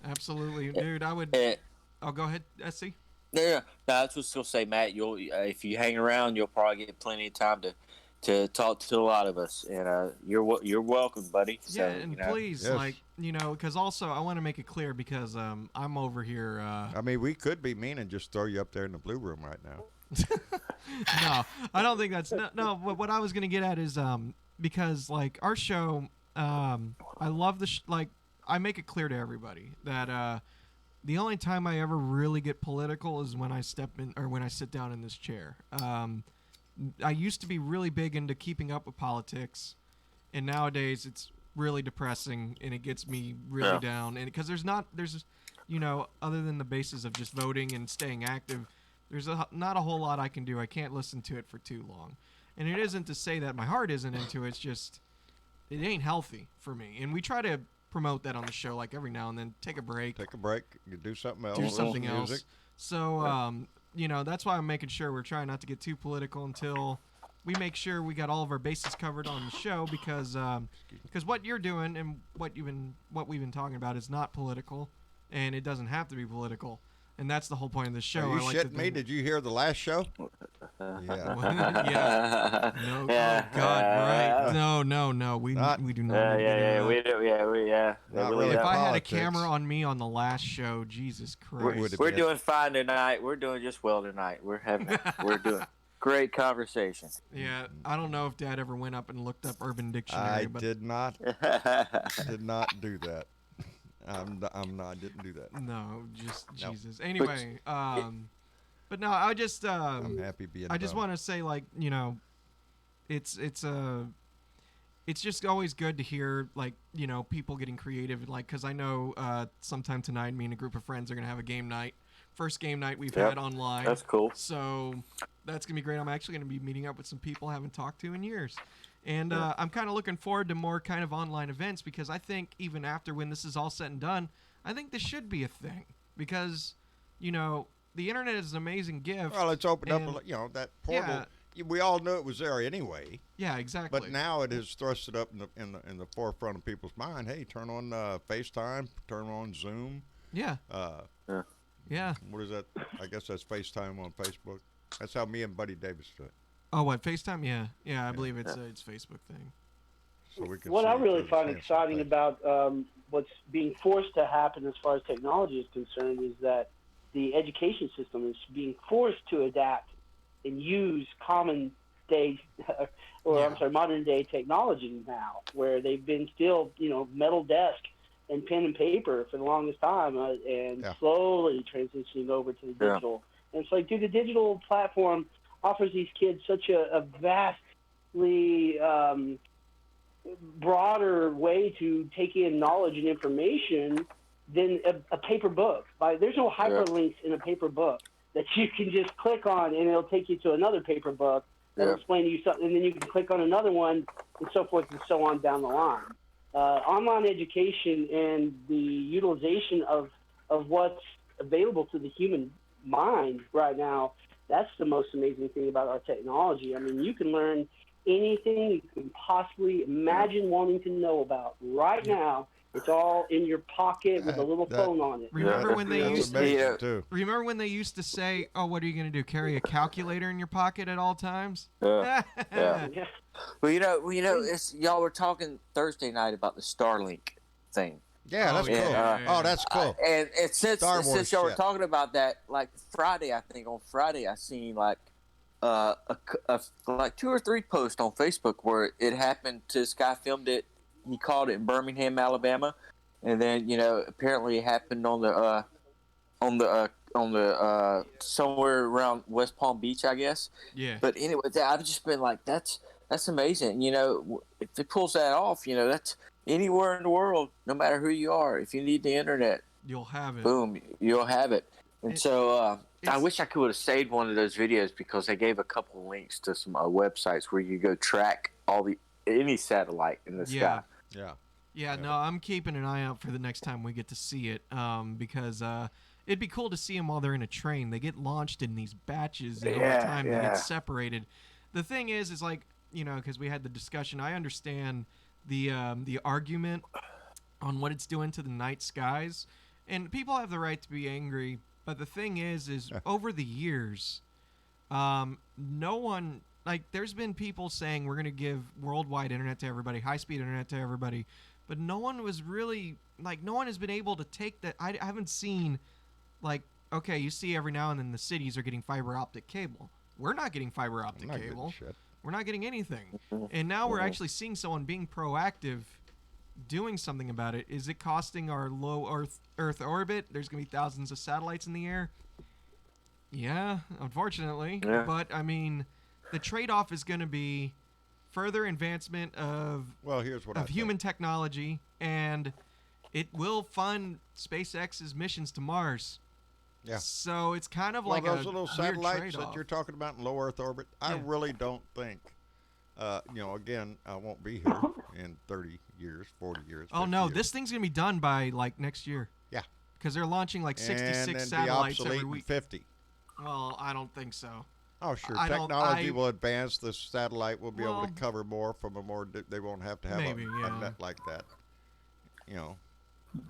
Absolutely. Dude, I would... Oh, go ahead, SC. Yeah. No, I was just gonna say, Matt. You'll if you hang around, you'll probably get plenty of time to talk to a lot of us, and you're welcome, buddy. Yeah, so, and please, because also I want to make it clear because I'm over here. I mean, we could be mean and just throw you up there in the blue room right now. No, I don't think that's no. What I was gonna get at is because like our show, I love I make it clear to everybody that. The only time I ever really get political is when I step in or when I sit down in this chair. I used to be really big into keeping up with politics, and nowadays it's really depressing and it gets me really down. And because there's other than the basis of just voting and staying active, there's not a whole lot I can do. I can't listen to it for too long. And it isn't to say that my heart isn't into it. It's just it ain't healthy for me. And we try to promote that on the show, like every now and then. Take a break. You do something else. Do something Music. else. So, that's why I'm making sure we're trying not to get too political until we make sure we got all of our bases covered on the show, because what you're doing and what we've been talking about is not political, and it doesn't have to be political. And that's the whole point of the show. Are you shitting me? Did you hear the last show? Yeah. Yeah. No. Oh God. Right. No. We do not. We do. Yeah. Not really. If I had a camera on me on the last show, Jesus Christ. We're doing fine tonight. We're doing just well tonight. We're doing great conversation. Yeah. I don't know if Dad ever went up and looked up Urban Dictionary. I did not. Did not do that. I'm not. I didn't do that. No, just Jesus. Anyway, but no, I just I'm happy being. I just want to say, it's just always good to hear people getting creative, because I know sometime tonight me and a group of friends are gonna have a game night. First game night we've had online. That's cool. So that's gonna be great. I'm actually gonna be meeting up with some people I haven't talked to in years. And I'm kind of looking forward to more kind of online events, because I think even after when this is all said and done, I think this should be a thing, because, the internet is an amazing gift. Well, it's opened up, that portal. Yeah. We all knew it was there anyway. Yeah, exactly. But now it has thrust it up in the forefront of people's mind. Hey, turn on FaceTime, turn on Zoom. Yeah. Yeah. What is that? I guess that's FaceTime on Facebook. That's how me and Buddy Davis do it. Oh, what, FaceTime? Yeah. I believe it's a Facebook thing. So we can what I really find exciting about what's being forced to happen as far as technology is concerned is that the education system is being forced to adapt and use modern day technology now, where they've been still, metal desk and pen and paper for the longest time, and slowly transitioning over to the digital. And it's like, dude, the digital platform offers these kids such a vastly broader way to take in knowledge and information than a paper book. There's no hyperlinks in a paper book that you can just click on and it'll take you to another paper book that'll explain to you something, and then you can click on another one, and so forth and so on down the line. Online education and the utilization of what's available to the human mind right now, that's the most amazing thing about our technology. I mean, you can learn anything you can possibly imagine wanting to know about right now. It's all in your pocket with a little phone on it. Remember when they used to say, "Oh, what are you going to do? Carry a calculator in your pocket at all times?" Yeah. Well, it's, y'all were talking Thursday night about the Starlink thing. Yeah, that's cool. That's cool. And since y'all were talking about that, like Friday, I seen like like 2 or 3 posts on Facebook where it happened to this guy filmed it. He called it in Birmingham, Alabama, and then apparently it happened on the somewhere around West Palm Beach, I guess. Yeah. But anyway, I've just been like, that's amazing. If it pulls that off, that's anywhere in the world, no matter who you are. If you need the internet, you'll have it. Boom, you'll have it. And I wish I could have saved one of those videos, because they gave a couple of links to some websites where you go track any satellite in the sky. Yeah, no, I'm keeping an eye out for the next time we get to see it, because it'd be cool to see them while they're in a train. They get launched in these batches, and over time they get separated. The thing is like, because we had the discussion, I understand the argument on what it's doing to the night skies, and people have the right to be angry, but the thing is over the years, no one... Like, there's been people saying we're going to give worldwide internet to everybody, high-speed internet to everybody, but no one was really, no one has been able to take that. I haven't seen, okay, you see every now and then the cities are getting fiber optic cable. We're not getting fiber optic cable. We're not getting anything. And now we're actually seeing someone being proactive, doing something about it. Is it costing our low Earth orbit? There's going to be thousands of satellites in the air. Yeah, unfortunately. Yeah. But, I mean... the trade-off is going to be further advancement of here's what I human technology, and it will fund SpaceX's missions to Mars. Yeah. So it's kind of like those a little weird satellites trade-off. that you're talking about in low Earth orbit, I Yeah. really don't think. Again, I won't be here in 30 years, 40 years. Oh 50 no, years. this thing's gonna be done by like next year. Yeah. Because they're launching like 66 and then be satellites obsolete every in week. 50. Well, I don't think so. Oh, sure. I don't- Technology I- will advance. The satellite will be able Well, to cover more from a more. They won't have to have maybe, a yeah. net like that.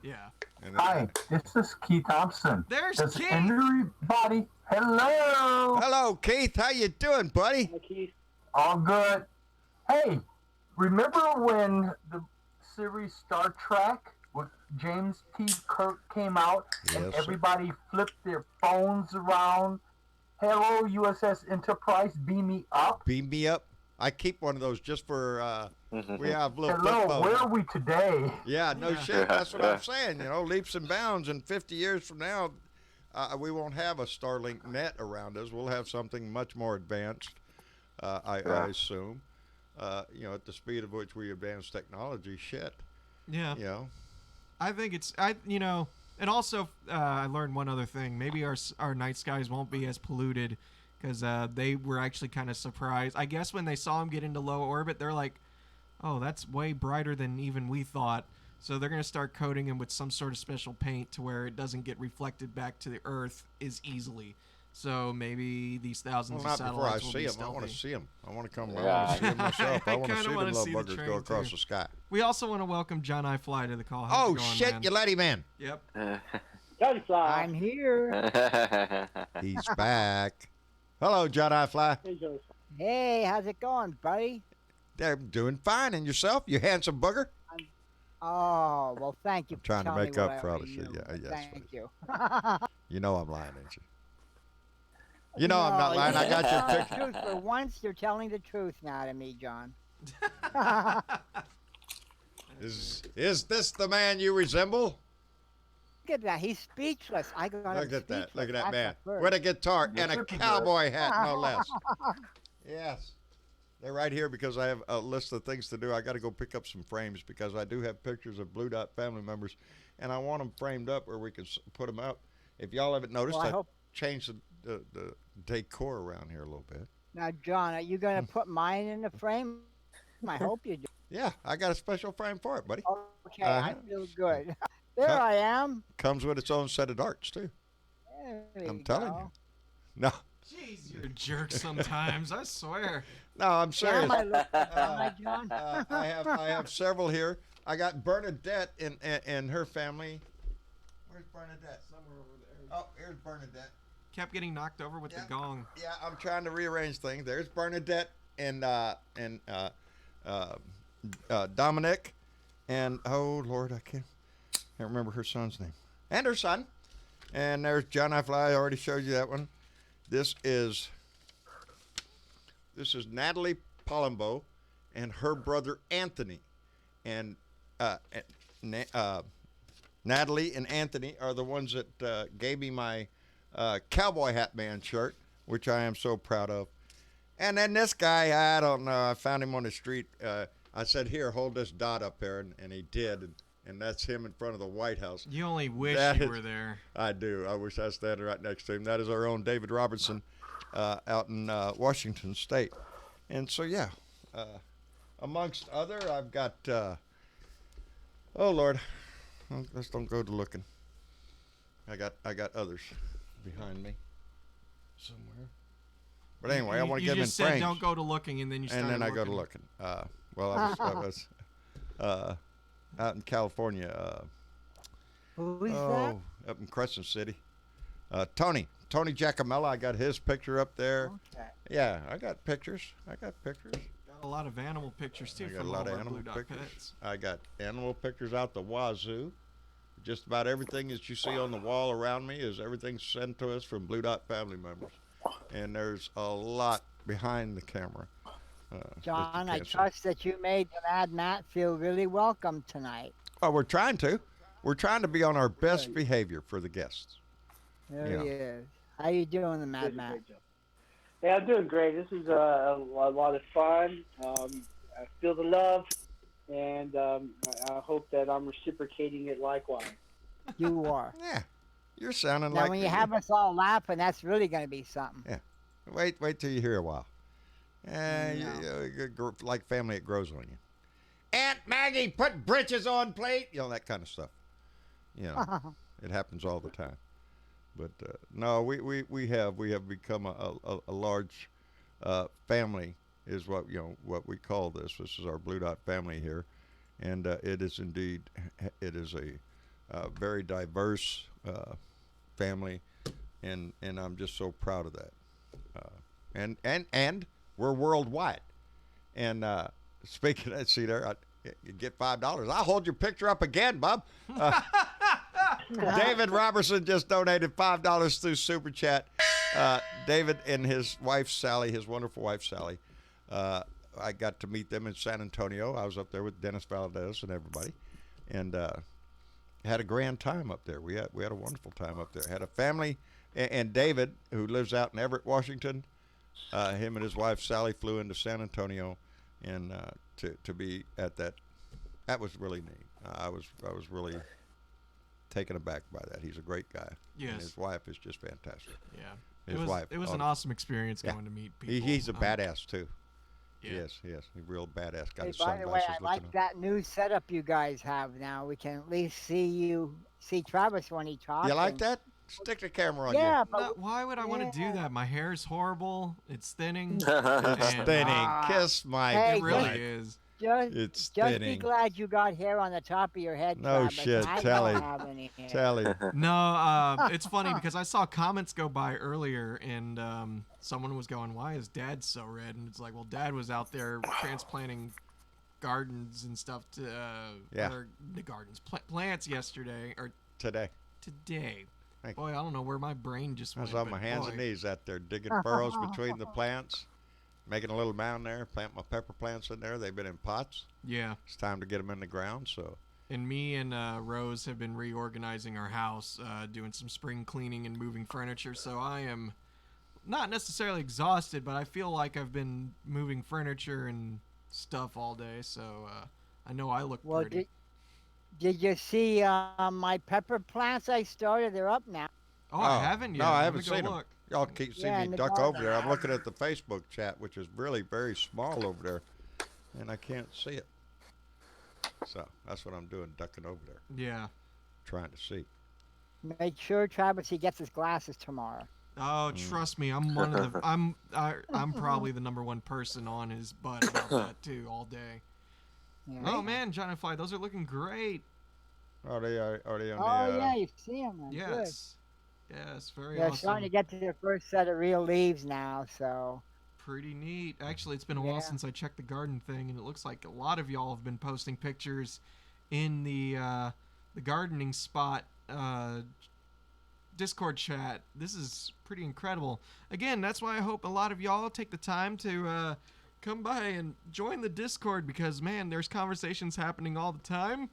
Yeah. And Hi, this is Keith Thompson. There's Does Keith. everybody? Hello. Hello, Keith. How you doing, buddy? Hi, Keith. All good. Hey, remember when the series Star Trek with James T. Kirk came out and Yes, sir. everybody flipped their phones around? Hello, USS Enterprise, beam me up. Beam me up. I keep one of those just for. We have little. Hello, flip phones. where are we today? Yeah, no Yeah. shit. That's what I'm saying. Leaps and bounds. And 50 years from now, we won't have a Starlink net around us. We'll have something much more advanced. I assume. At the speed of which we advance technology, shit. Yeah. I think it's and also I learned one other thing. Maybe our night skies won't be as polluted because they were actually kind of surprised. I guess when they saw him get into low orbit, they're like, "Oh, that's way brighter than even we thought." So they're gonna start coating him with some sort of special paint to where it doesn't get reflected back to the Earth as easily. So maybe these thousands Well, of not before I satellites will see be him. I stealthy. want to see him. I want to come. I Yeah. want to see him myself. I want to kinda see them wanna little see the buggers train, go across too. the sky. We also want to welcome John I. Fly to the call. How's Oh it going, shit, man? you letty man. Yep. Johnny Fly. I'm here. He's back. Hello, John I Fly. Hey, Johnny Fly. Hey, how's it going, buddy? They're doing fine. And yourself, you handsome booger? Oh, well, thank you. I'm trying to telling me make up what I for all the already shit. knew. Yeah, yes, Thank you. You know I'm lying, ain't you? You know I'm not No, lying. I got your you're picture. telling the truth. For once, you're telling the truth now to me, John. Is this the man you resemble? Look at that. He's speechless. I got him Look at that. Look at speechless. that man. That's the first. With a guitar Yes, and a sir, he cowboy hat, no less. Yes. They're right here because I have a list of things to do. I got to go pick up some frames because I do have pictures of Blue Dot family members, and I want them framed up where we can put them up. If y'all haven't noticed, Well, I I hope- changed the decor around here a little bit. Now, John, are you going to put mine in the frame? I hope you do. Yeah, I got a special frame for it, buddy. Okay, I Uh-huh. feel good. There Huh. I am. Comes with its own set of darts, too. There I'm you telling go. you. No, Jeez, you're a jerk sometimes. I swear. no, I'm serious. Damn, I look good, don't I, John? I have several here. I got Bernadette and her family. Where's Bernadette? Somewhere over there. Oh, here's Bernadette. Kept getting knocked over with Yeah. the gong. Yeah, I'm trying to rearrange things. There's Bernadette and Dominic, and oh Lord, I can't remember her son's name. And her son. And there's John I Fly. I already showed you that one. This is Natalie Palumbo and her brother Anthony, and Natalie and Anthony are the ones that gave me my cowboy hat man shirt, which I am so proud of. And then this guy, I don't know, I found him on the street. I said, here, hold this dot up there, and he did, and that's him in front of the White House. You only wish That you is- were there. I do. I wish I was standing right next to him. That is our own David Robertson out in Washington State. And so, yeah, amongst other, I've got, oh, Lord, let's don't go to looking. I got others behind me somewhere. But anyway, I want to You give them in just said frames. don't go to looking, and then you started And then I go to looking. looking. Well, I was out in California. Who's that? Oh, up in Crescent City. Tony Giacomella, I got his picture up there. Okay. Yeah, I got pictures. Got a lot of animal pictures too I got from a lot all of our animal Blue Dot pictures. pets. I got animal pictures out the wazoo. Just about everything that you see on the wall around me is everything sent to us from Blue Dot family members. And there's a lot behind the camera. that John, you I can't see. trust that you made the Mad Matt feel really welcome tonight. Oh, we're trying to. We're trying to be on our best behavior for the guests. There Yeah. he is. How you doing, the Mad Good, Matt? great job. Yeah, I'm doing great. This is a lot of fun. I feel the love, and I hope that I'm reciprocating it likewise. You are. Yeah, you're sounding Now, like when you have us all laughing, that's really going to be something. yeah. Wait till you hear a while. No. Like family, it grows on you. Aunt Maggie, put britches on plate. That kind of stuff. It happens all the time. But no, we have become a large family is what we call this. This is our Blue Dot family here, and it is indeed it is a very diverse family, and I'm just so proud of that. And we're worldwide. And speaking of, see there, you get $5. I'll hold your picture up again, Bob. David Robertson just donated $5 through Super Chat. David and his wife Sally, his wonderful wife Sally, I got to meet them in San Antonio. I was up there with Dennis Valdez and everybody, and had a grand time up there. We had a wonderful time up there. Had a family, and David, who lives out in Everett, Washington, him and his wife Sally flew into San Antonio, and to be at that. That was really neat. I was really taken aback by that. He's a great guy. Yes. And his wife is just fantastic. Yeah. His wife. It was an awesome experience going to meet people. He's a badass too. Yeah. Yes. He's a real badass. Got Hey, his by the way, sunglasses I looking like up. that new setup you guys have now. We can at least see Travis when he talks. You like and- that? Stick the camera on Yeah, you. but No, why would I want to do that? My hair is horrible. It's thinning. It's and- thinning. Kiss my Hey, It really butt. is. It's just be thinning. glad you got hair on the top of your head. No Travis. shit, I tell don't him. have any hair. Tell him. No, it's funny because I saw comments go by earlier, and someone was going, "Why is Dad so red?" And it's like, well, Dad was out there transplanting gardens and stuff to or the gardens, plants yesterday or Today. today. Thank Boy, I don't know where my brain just I went. was on but my hands boy. and knees out there digging furrows between the plants, making a little mound there, plant my pepper plants in there. They've been in pots. Yeah. It's time to get them in the ground. So And me and Rose have been reorganizing our house, doing some spring cleaning and moving furniture. So I am not necessarily exhausted, but I feel like I've been moving furniture and stuff all day. So I know I look Well, pretty. did you see my pepper plants I started? They're up now. Oh, I haven't yet. No, I Let haven't me go seen them. look. Y'all keep seeing Yeah, me in the duck over garden. there. I'm looking at the Facebook chat, which is really very small over there, and I can't see it. So that's what I'm doing, ducking over there, Yeah. trying to see. Make sure Travis he gets his glasses tomorrow. Oh, trust me, I'm one of the. I'm probably the number one person on his butt about that too all day. Yeah. Oh man, Johnny Fly, those are looking great. Are they on Oh the? yeah, you see them. Good. Yes. Yes, very They're awesome. starting to get to their first set of real leaves now. So Pretty neat. Actually, it's been a while Yeah. since I checked the garden thing, and it looks like a lot of y'all have been posting pictures in the gardening spot Discord chat. This is pretty incredible. Again, that's why I hope a lot of y'all take the time to come by and join the Discord because man, there's conversations happening all the time.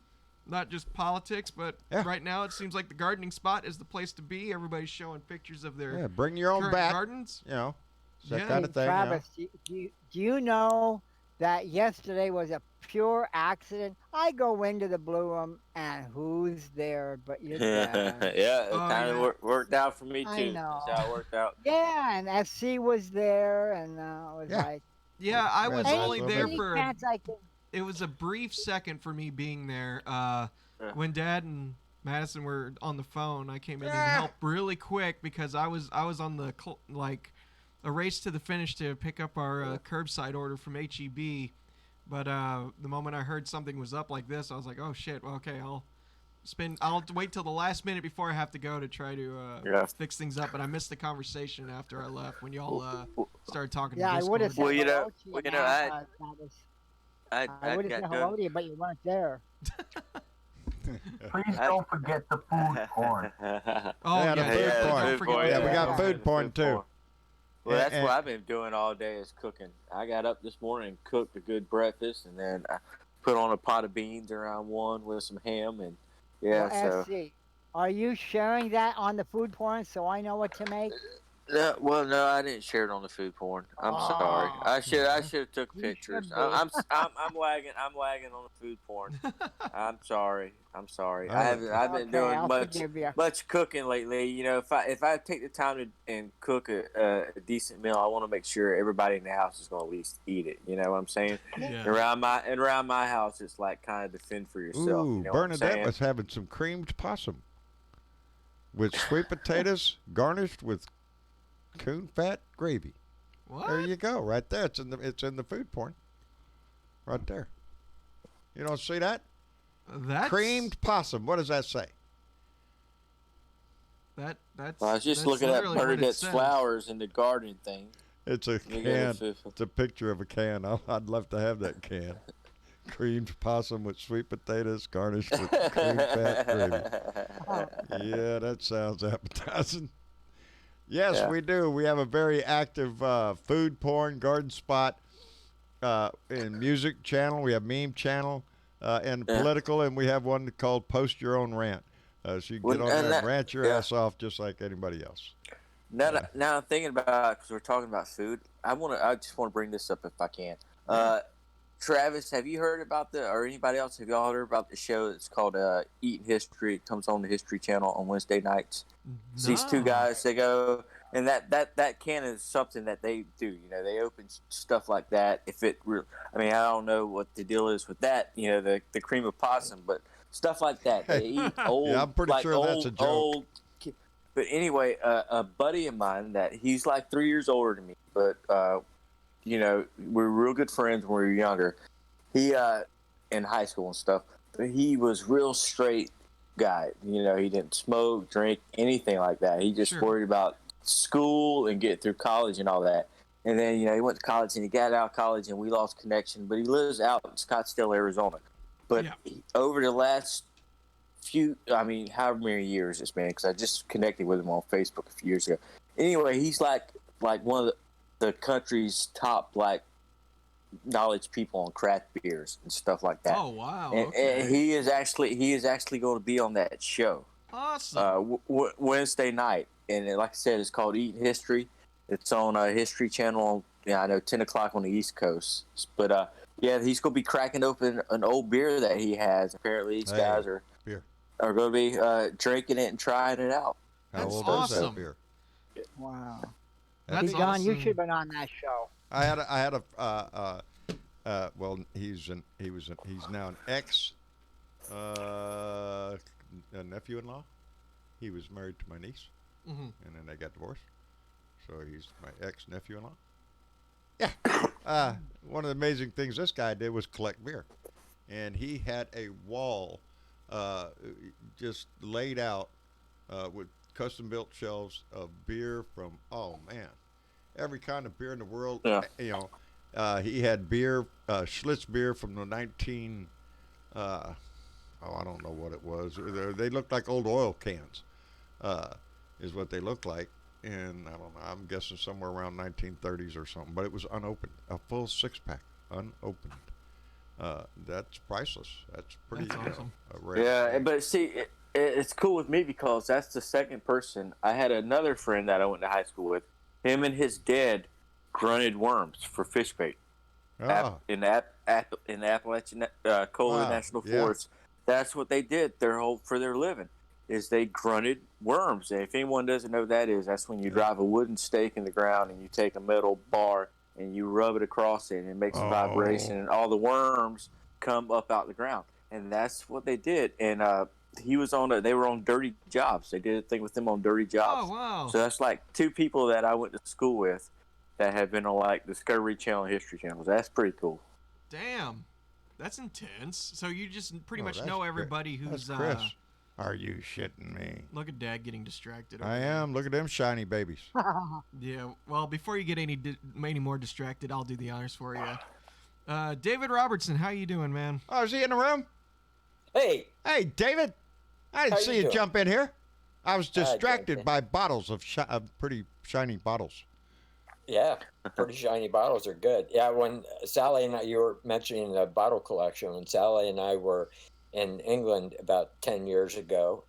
Not just politics, but Yeah. right now it seems like the gardening spot is the place to be. Everybody's showing pictures of their Yeah, bring your own current bat. gardens. You know, it's that Yeah. kind of thing. Travis, do you know that yesterday was a pure accident? I go into the blue room and who's there but your dad? Yeah, it Oh, kind of yeah. worked out for me I too. know. That's how it worked out. Yeah, and SC was there, and it was Yeah. like Yeah, I was Any- only there any for chance I can. it was a brief second for me being there. When Dad and Madison were on the phone, I came in and helped really quick because I was on the a race to the finish to pick up our curbside order from HEB. But the moment I heard something was up like this, I was like, "Oh shit! Well, okay, I'll wait till the last minute before I have to go to try to fix things up." But I missed the conversation after I left when y'all started talking. Yeah, to I would have said Well, you know- hello to you. well, you know, now, Travis. I I would have said got hello done. to you, but you weren't there. Please don't forget the food porn. Oh Yeah, yeah, the food don't porn. forget Yeah, the we got porn. food porn too. Well, that's And- what I've been doing all day is cooking. I got up this morning and cooked a good breakfast, and then I put on a pot of beans around 1 with some ham, and Well, so SC, are you sharing that on the food porn so I know what to make? Well, no, I didn't share it on the food porn. I'm sorry. Oh, I should have took you pictures. should be. I'm lagging. I'm lagging on the food porn. I'm sorry. I'm sorry. All right. I've been Okay, doing I'll forgive you. much cooking lately. You know, if I take the time to and cook a decent meal, I want to make sure everybody in the house is going to at least eat it. You know what I'm saying? Yeah. Around my house, it's like kind of defend for yourself. Ooh, you know what I'm Bernadette saying? was having some creamed possum with sweet potatoes garnished with coon fat gravy. What? There you go, right there. It's in the food porn, right there. You don't see that? That's Creamed possum. What does that say? That's. Well, I was just that's looking at literally what it Bernadette's says. flowers in the garden thing. It's a You can. got a It's a picture of a can. I'd love to have that can. Creamed possum with sweet potatoes garnished with cream fat gravy. Yeah, that sounds appetizing. Yes, Yeah. we do. We have a very active food porn, garden spot, and music channel. We have meme channel and Yeah. political, and we have one called Post Your Own Rant. So you can get Well, on and there and that- rant your yeah. ass off just like anybody else. Now I'm thinking about, because we're talking about food. I just want to bring this up if I can. Travis, have you heard about or anybody else? Have y'all heard about the show that's called Eating History? It comes on the History Channel on Wednesday nights. It's these two No. guys, they go, and that can is something that they do. You know, they open stuff like that. I mean, I don't know what the deal is with that. You know, the cream of possum, but stuff like that. They eat old. Yeah, I'm pretty like sure that's a joke. Old, but anyway, a buddy of mine that he's like 3 years older than me, but you know, we were real good friends when we were younger. He in high school and stuff, but he was real straight guy. You know, he didn't smoke, drink, anything like that. He just Sure. worried about school and get through college and all that. And then, you know, he went to college and he got out of college and we lost connection. But he lives out in Scottsdale, Arizona. But Yeah. over the last however many years it's been, because I just connected with him on Facebook a few years ago. Anyway, he's like one of the country's top knowledge people on craft beers and stuff like that. Oh wow. And, Okay. and he is actually going to be on that show Awesome. Wednesday night, and like I said, it's called Eating History. It's on History Channel. Yeah, I know 10 o'clock on the East Coast, but yeah, he's going to be cracking open an old beer that he has. Apparently, these guys are beer. going to be drinking it and trying it out. How That's old is awesome. that beer? Wow. That's John, awesome. you should have been on that show. I had well, he's now an ex a nephew-in-law. He was married to my niece, Mhm. and then they got divorced. So he's my ex nephew-in-law. Yeah. One of the amazing things this guy did was collect beer, and he had a wall just laid out with custom-built shelves of beer from every kind of beer in the world. Yeah. You know, he had beer, Schlitz beer from the 19. I don't know what it was. They looked like old oil cans, is what they looked like. And I don't know, I'm guessing somewhere around 1930s or something. But it was unopened, a full 6-pack, unopened. That's priceless. That's pretty That's awesome. a rare Yeah, thing. but see, it's cool with me because that's the second person. I had another friend that I went to high school with. Him and his dad grunted worms for fish bait in the Appalachian Cola Wow, National yeah. Forest. That's what they did for their living. Is they grunted worms. And if anyone doesn't know what that is, that's when you drive a wooden stake in the ground and you take a metal bar and you rub it across it and it makes a vibration and all the worms come up out the ground. And that's what they did. And they were on dirty jobs. They did a thing with them on dirty jobs. Oh wow. So that's like two people that I went to school with that have been on like Discovery Channel and History Channels. That's pretty cool. Damn. That's intense. So you just pretty Oh, much that's know great. everybody who's That's Chris. Are you shitting me? look at Dad getting distracted. I over there. am. Look at them shiny babies. Yeah. Well, before you get any more distracted, I'll do the honors for you. David Robertson, how you doing, man? Oh, is he in the room? Hey, Hey, David. I didn't How see you you doing? jump in here. I was distracted okay. by bottles of pretty shiny bottles. yeah, pretty shiny bottles are good. Yeah, when Sally and you were mentioning the bottle collection, when Sally and I were in England about 20 years ago,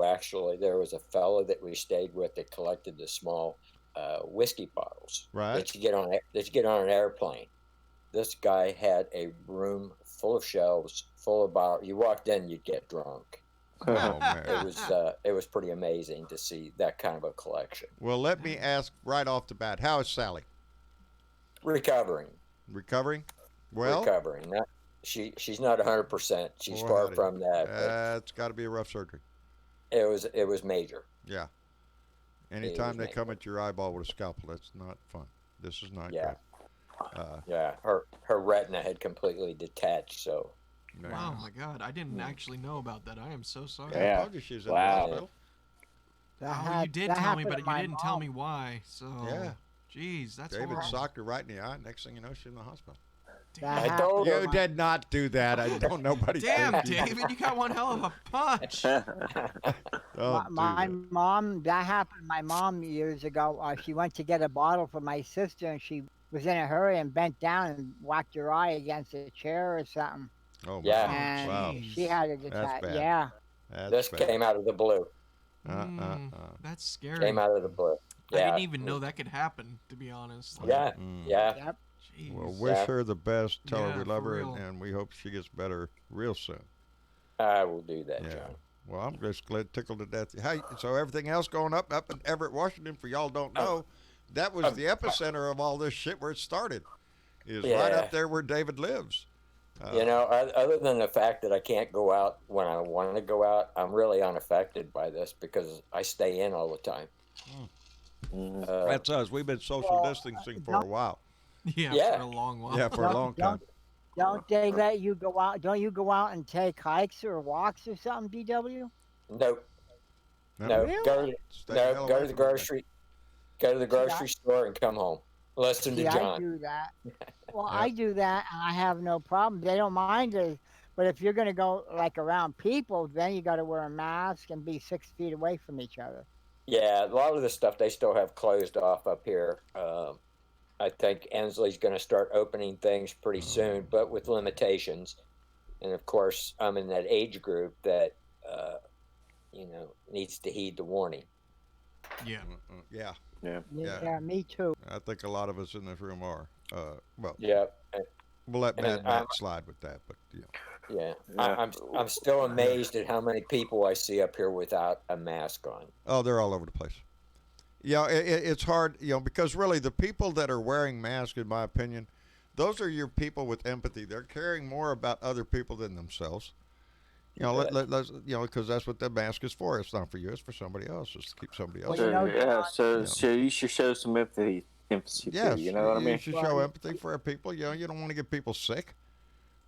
actually, there was a fellow that we stayed with that collected the small whiskey bottles Right. that you get on an airplane. This guy had a room full of shelves, full of bottles. You walked in, you'd get drunk. Oh, man. It was pretty amazing to see that kind of a collection. Well, let me ask right off the bat, how is Sally? Recovering. Well, recovering. She's not 100%. She's far from that. It's got to be a rough surgery. It was major. Yeah. Anytime they come at your eyeball with a scalpel, that's not fun. This is not good. Yeah, her retina had completely detached. So. Wow, my God, I didn't actually know about that. I am so sorry. Yeah, I told you she was in the hospital. You did tell me, but you didn't tell me why. So yeah, jeez, that's David horrible. socked her right in the eye. Next thing you know, she's in the hospital. I told you did not do that. I don't nobody. Damn, David, you got one hell of a punch. my mom, that happened to my mom years ago. She went to get a bottle for my sister, and she was in a hurry and bent down and whacked her eye against a chair or something. Oh, yeah. And wow. she had a detach. Yeah. This came out of the blue. That's scary. Came out of the blue. Yeah. I didn't even know that could happen, to be honest. Yeah. Yeah. Yep. Jeez. Well, wish her the best. Tell her we love her, and we hope she gets better real soon. I will do that, John. Well, I'm just glad tickled to death. So everything else going up in Everett, Washington, for y'all don't know, that was the epicenter of all this shit where it started. Is right up there where David lives. Other than the fact that I can't go out when I want to go out, I'm really unaffected by this because I stay in all the time. That's us. We've been social distancing for a while. Yeah, for a long while. Yeah, for a long time. Don't they let you go out? Don't you go out and take hikes or walks or something, DW? Nope. No. Really? Go to the grocery. Go to the grocery store and come home. Listen to John. I do that. Well, I do that, and I have no problem. They don't mind it, but if you're going to go like around people, then you got to wear a mask and be 6 feet away from each other. Yeah, a lot of the stuff they still have closed off up here. I think Ensley's going to start opening things pretty soon, but with limitations. And of course, I'm in that age group that needs to heed the warning. Yeah. Yeah, me too. I think a lot of us in this room are. Yeah. We'll let Matt slide with that, but yeah. I'm still amazed at how many people I see up here without a mask on. Oh, they're all over the place. Yeah, it's hard, because really the people that are wearing masks, in my opinion, those are your people with empathy. They're caring more about other people than themselves. Let's because that's what the mask is for. It's not for you. It's for somebody else. It's to keep somebody else. So you should show some empathy too. You know what I mean? You should show empathy for our people. You don't want to get people sick.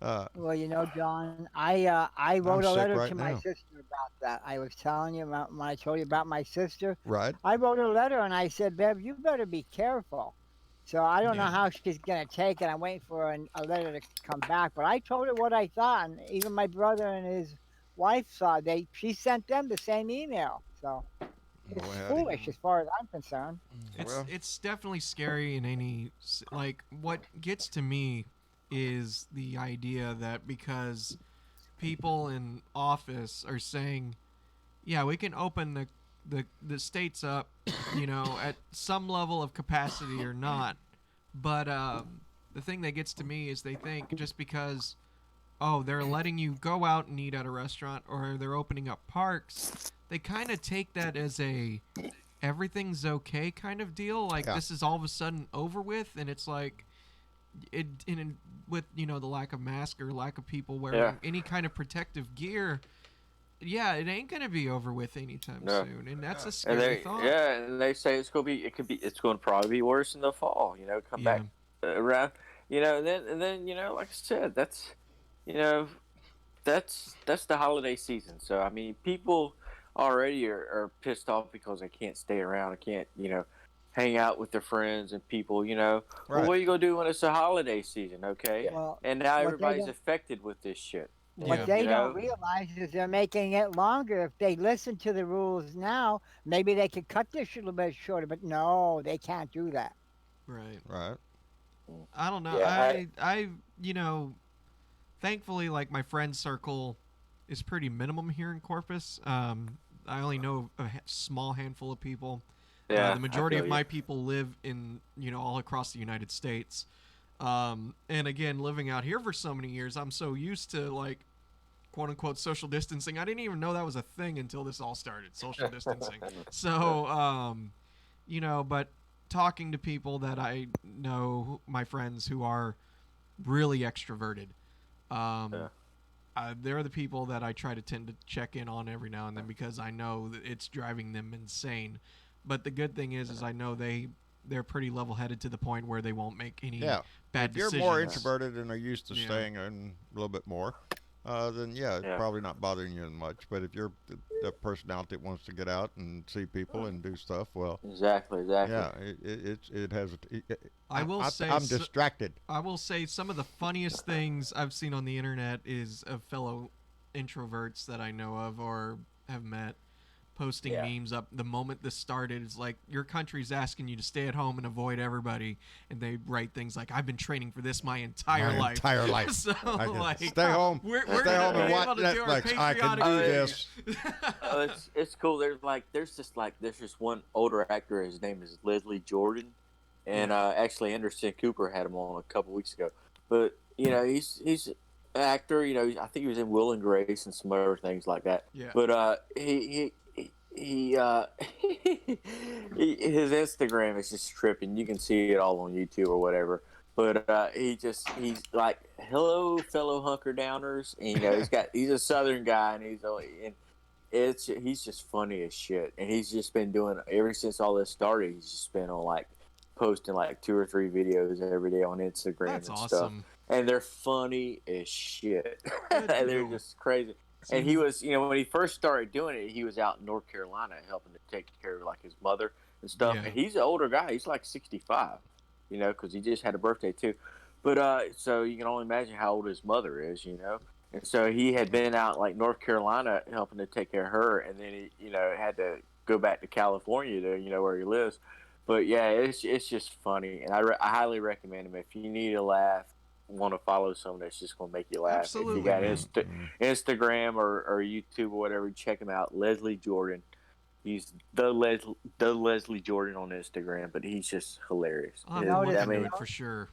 Well, John, I wrote a letter to my sister about that. I was telling you when I told you about my sister. Right. I wrote a letter and I said, Bev, you better be careful. So I don't know how she's going to take it. I'm waiting for a letter to come back. But I told her what I thought, and even my brother and his wife saw. She sent them the same email. So it's foolish as far as I'm concerned. It's definitely scary in any what gets to me is the idea that because people in office are saying, yeah, we can open the states up, at some level of capacity or not. But the thing that gets to me is they think just because, they're letting you go out and eat at a restaurant or they're opening up parks, they kind of take that as a everything's okay kind of deal. Like this is all of a sudden over with, and it's like with the lack of mask or lack of people wearing any kind of protective gear. Yeah, it ain't gonna be over with anytime soon, and that's a scary thought. Yeah, and they say it's going to probably be worse in the fall. Come back around. And then like I said, that's the holiday season. So I mean, people already are pissed off because they can't stay around. They can't hang out with their friends and people. Right. Well, what are you gonna do when it's a holiday season? Okay, and now everybody's affected with this shit. What they don't realize is they're making it longer. If they listen to the rules now, maybe they could cut this a little bit shorter. But no, they can't do that. Right. I don't know. Yeah, I thankfully, like my friend circle is pretty minimum here in Corpus. I only know a small handful of people Yeah, The majority I of feel my you. people live in, all across the United States. And again, living out here for so many years, I'm so used to like quote unquote social distancing. I didn't even know that was a thing until this all started, social distancing. So, but talking to people that I know, my friends who are really extroverted, Yeah. they're the people that I try to tend to check in on every now and then because I know that it's driving them insane. But the good thing is I know they're pretty level-headed to the point where they won't make any bad If you're decisions. more introverted and are used to staying in a little bit more, then it's probably not bothering you as much. But if you're the personality that wants to get out and see people and do stuff, well, Exactly. yeah, it has. I'm distracted. I will say some of the funniest things I've seen on the internet is of fellow introverts that I know of or have met posting memes up the moment this started. It's like your country's asking you to stay at home and avoid everybody, and they write things like, "I've been training for this my entire life." So like, stay home, stay home and watch Netflix. I can do this. It's cool. There's just one older actor. His name is Leslie Jordan, and actually Anderson Cooper had him on a couple weeks ago. But he's an actor. I think he was in Will and Grace and some other things like that. Yeah. But he his Instagram is just tripping. You can see it all on YouTube or whatever. But he's like, "Hello, fellow hunker downers," and he's a Southern guy, and he's just funny as shit. And he's just been doing ever since all this started. He's just been on like posting like 2 or 3 videos every day on Instagram. That's and awesome. Stuff. And they're funny as shit. They're just crazy. And he was, when he first started doing it, he was out in North Carolina helping to take care of like his mother and stuff. Yeah. And he's an older guy. He's like 65, because he just had a birthday too. But so you can only imagine how old his mother is, And so he had been out like North Carolina helping to take care of her, and then he, had to go back to California to, where he lives. But yeah, it's just funny, and I highly recommend him if you need a laugh. Want to follow someone that's just going to make you laugh. Absolutely, if you got Instagram or YouTube or whatever, check him out. Leslie Jordan. He's the Leslie Jordan on Instagram, but he's just hilarious. For sure.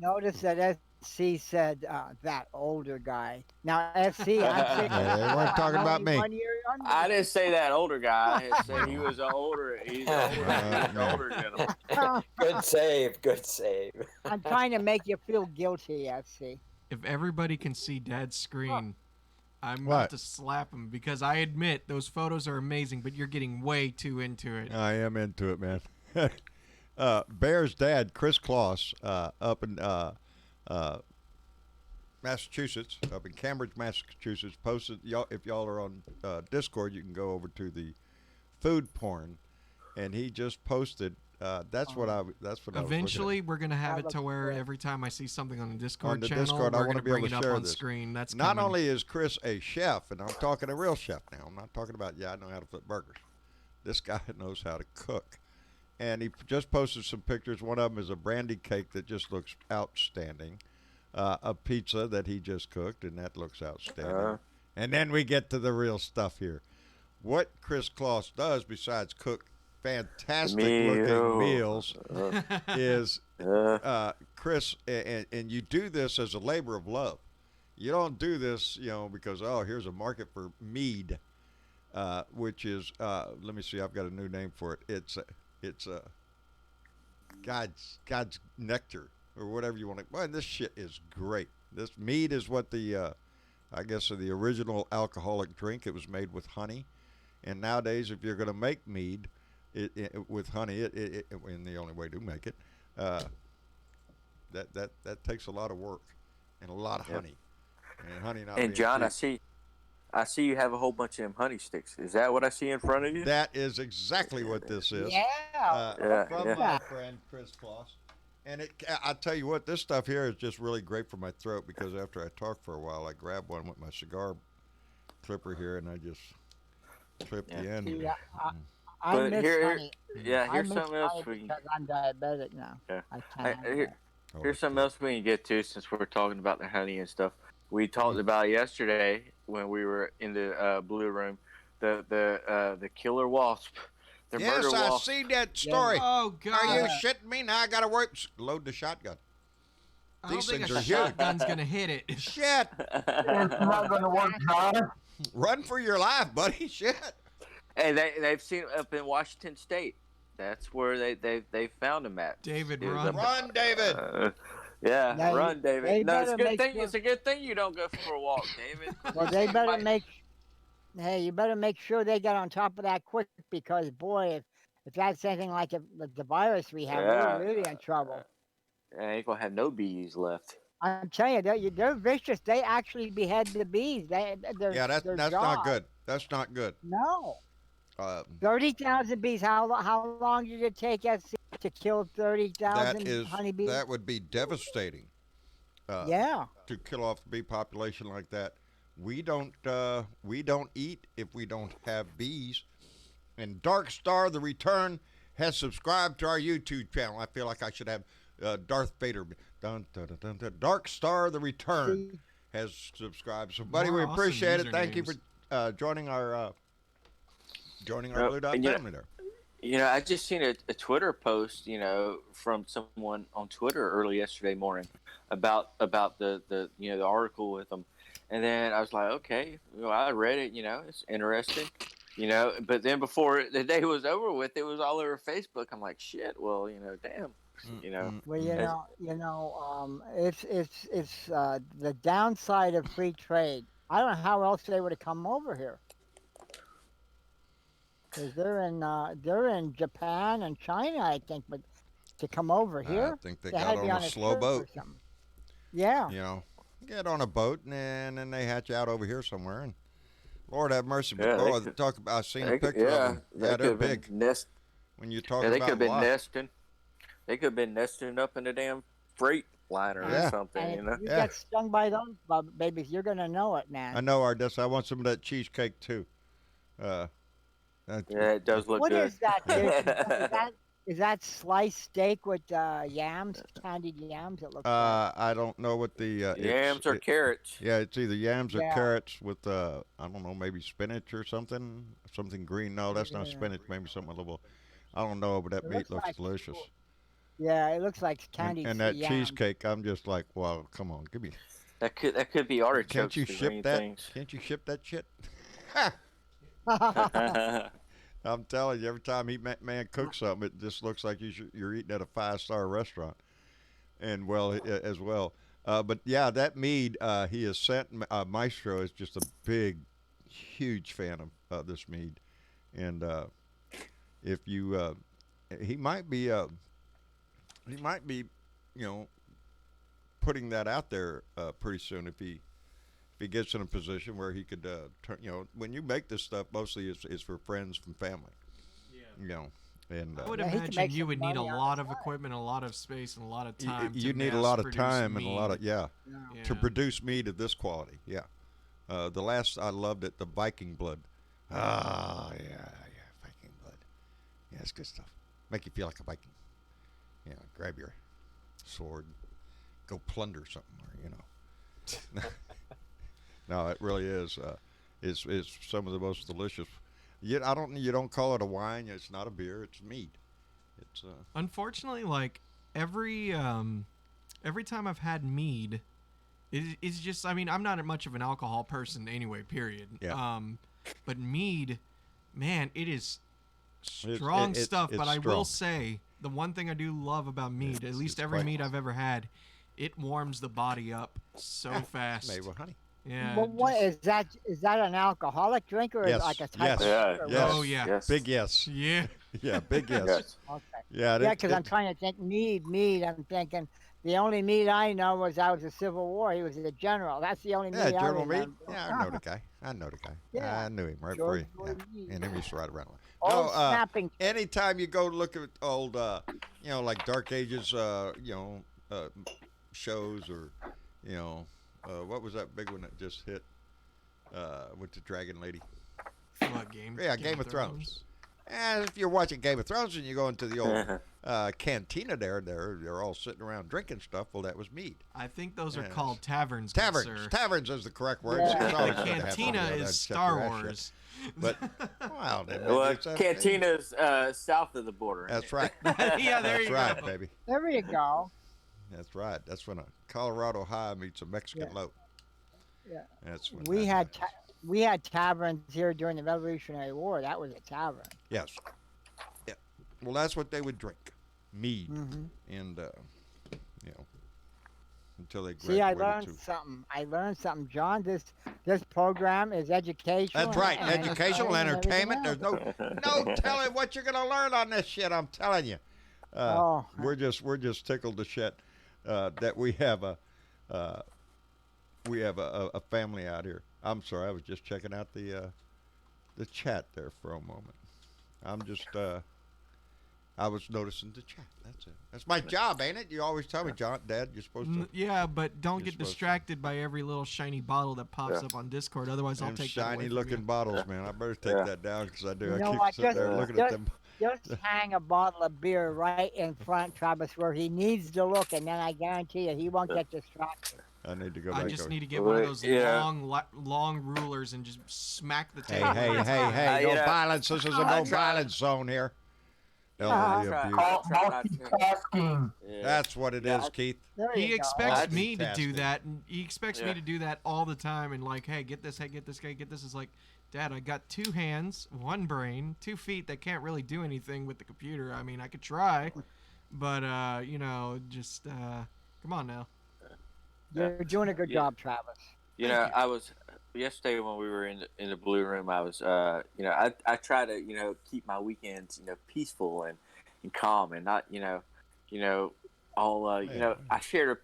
Notice that SC said that older guy. Now SC, they weren't talking about me. I didn't say that older guy. I said he was he's an older gentleman. Good save. I'm trying to make you feel guilty, SC. If everybody can see Dad's screen, I'm about to slap him because I admit those photos are amazing, but you're getting way too into it. I am into it, man. Bear's dad, Chris Kloss, up in Massachusetts, up in Cambridge, Massachusetts, posted. If y'all are on Discord, you can go over to the food porn, and he just posted. That's what I Eventually, we're gonna have it to where every time I see something on the Discord channel, I we're want to be bring able it to up share on this. screen. That's not coming. only is Chris a chef, and I'm talking a real chef now. I'm not talking about I know how to flip burgers. This guy knows how to cook. And he just posted some pictures. One of them is a brandy cake that just looks outstanding. A pizza that he just cooked, and that looks outstanding. And then we get to the real stuff here. What Chris Kloss does, besides cook fantastic-looking meals, is Chris, and you do this as a labor of love. You don't do this, because, here's a market for Mead, which is, let me see, I've got a new name for it. It's God's nectar or whatever you want to. Well, this shit is great. This Mead is what the original alcoholic drink. It was made with honey, and nowadays, if you're going to make mead with honey, and the only way to make it, that takes a lot of work and a lot of honey, and honey not. And John, cheap. I see you have a whole bunch of them honey sticks. Is that what I see in front of you? That is exactly what this is. From my friend Chris Kloss. And I tell you what, this stuff here is just really great for my throat because after I talk for a while, I grab one with my cigar clipper here and I just clip the end. Yeah, I miss honey. Here's something else we can. Because I'm diabetic now. Yeah. I can't. Here's something else we can get to since we're talking about the honey and stuff. We talked about yesterday when we were in the blue room, the killer wasp Their Yes, murder I wall. seen that story. Oh God! Are you shitting me? Now I gotta work. Load the shotgun. I don't These think things a are huge. shotgun's gonna hit it. Shit! It's not going to work, John. Run for your life, buddy. Shit. Hey, they've seen it up in Washington State. That's where they found him at. David, It was run. up- Run, David. yeah, Now, run, they David. No, it's a better good make thing. sure- It's a good thing you don't go for a walk, David. Well, they better make. Hey, you better make sure they get on top of that quick because, boy, if that's anything like the virus we have, Yeah. we're really in trouble. I ain't gonna have no bees left. I'm telling you, they're vicious. They actually behead the bees. Yeah, that's not good. That's not good. No. Uh, 30,000 bees. How long did it take us to kill 30,000 that honeybees? that would be devastating. Yeah. To kill off the bee population like that. We don't eat if we don't have bees. And Dark Star the Return has subscribed to our YouTube channel. I feel like I should have Darth Vader. Dun, dun, dun, dun, dun. Dark Star the Return has subscribed. So, buddy, More we awesome appreciate it. Thank you usernames. for joining our Blue Dot and family there. You know, I just seen a Twitter post, from someone on Twitter early yesterday morning about the the article with them, and then I was like, okay, I read it, it's interesting, but then before the day was over with, it was all over Facebook. I'm like, shit, well, damn, Well, it's the downside of free trade. I don't know how else they would have come over here. Because they're in Japan and China, I think, but to come over here, I think they had got to be on a slow ship or boat. something. Yeah. Get on a boat and then they hatch out over here somewhere. And Lord have mercy. But Yeah, talk about. I seen a picture of them. Yeah, they're big. When you talk they about could have been life. nesting. They could have been nesting up in a damn freight liner Yeah. or something. And if you Yeah. get stung by those babies, you're gonna know it, man. I know, Ardis. I want some of that cheesecake too. Yeah, it does look What good. is that dish? Is that sliced steak with yams, candied yams? It looks like. I don't know what the Yams or carrots. Yeah, it's either yams or Yeah. carrots with I don't know, maybe spinach or something green. No, that's not Yeah. spinach. Maybe something a little. I don't know, but that It meat looks looks like- delicious. Yeah, it looks like candied And that yams. cheesecake, I'm just like, well, come on, give me. That could be artichokes. Can't you the ship green that? things. Can't you ship that shit? I'm telling you, every time man cooks something, it just looks like you're eating at a 5-star restaurant, and as well. But yeah, that Mead he has sent. Maestro is just a big, huge fan of this Mead, and if you, he might be, putting that out there pretty soon if he gets in a position where he could turn. When you make this stuff, mostly it's for friends and family. Yeah. And I would Yeah, he can imagine make you some would need a money on lot the of side. equipment, a lot of space, and a lot of time. you to need a mass lot of produce time and a lot mead. of Yeah. to produce meat of this quality. Yeah. The last I loved it, the Viking blood. Ah, yeah, Viking blood. Yeah, it's good stuff. Make you feel like a Viking. Grab your sword, go plunder something, or No, it really is. It's some of the most delicious. You don't call it a wine. It's not a beer. It's meat. It's Unfortunately, like every time I've had mead, it's just. I mean, I'm not much of an alcohol person anyway. Period. Yeah. But mead, man, it is It's- strong it's- stuff. it's But I strong. will say the one thing I do love about mead, at least it's every quite- mead I've ever had, it warms the body up so fast. made with honey. Yeah. Well, what just- is that? Is that an alcoholic drink or Yes, is it like a type yes. of Yeah. liquor? Yes. Oh, yeah. Yes. Big yes. Yeah. Yeah, big yes. Yes. Okay. Yeah, Yeah, because I'm trying to think mead. I'm thinking the only mead I know was out of the Civil War. He was a general. That's the only Yeah, mead I General Meade. remember. Yeah, I know the guy. Yeah. I knew him right George before he. Floyd Meade. And him used to ride around. Old snapping. Anytime you go look at old, like Dark Ages, shows or, what was that big one that just hit, with the dragon lady? What, Game of Thrones. And if you're watching Game of Thrones and you go into the old cantina they're all sitting around drinking stuff. Well, that was mead. I think those are Yes. called taverns. good Taverns. sir. Taverns is the correct word. Yeah. It's always The good to have cantina somebody is that Star shut their ass Wars. But well, then maybe Well, it's that Cantina's south of the border. That's right. Yeah, there That's you right, go. baby. There you go. That's right. That's when a Colorado high meets a Mexican Yeah. low. Yeah. That's when We that had happens. we had taverns here during the Revolutionary War. That was a tavern. Yes. Yeah. Well, that's what they would drink, mead, Hmm. and you know, until they See, I graduated learned to. something. I learned something, John. This program is educational. That's right. and Educational entertaining entertainment. There's everything no telling what you're gonna learn on this shit. I'm telling you. Oh. We're just tickled to shit that we have a family out here. I'm sorry, I was just checking out the chat there for a moment. I was noticing the chat. That's it. That's my job, ain't it? You always tell me, John, Dad, you're supposed to. Yeah, but don't You're get supposed to. distracted by every little shiny bottle that pops up on Discord. Otherwise, I'll Them take that away shiny from looking you. bottles, man. I better take that down because I do. You I know keep what? sitting there looking at them. Just hang a bottle of beer right in front, Travis, where he needs to look, and then I guarantee you he won't get distracted. I need to go I back. just over. need to get one of those Yeah. long rulers and just smack the Hey, table. hey, That's hey, fine. hey! You No know, violence. This is a no violence zone here. Elderly Try- abuse. Multitasking. Yeah. That's what it Yeah, is, Keith. There He you go. expects me to do Multitasking. that, and he expects me Yeah. to do that all the time. And like, hey, get this, get this. It's like, Dad, I got 2 hands, 1 brain, 2 feet that can't really do anything with the computer. I mean, I could try, but just come on now. You're doing a good Yeah. job, Travis. Thank you. I was yesterday when we were in the blue room. I was, I try to, keep my weekends, peaceful and calm and not, all, I shared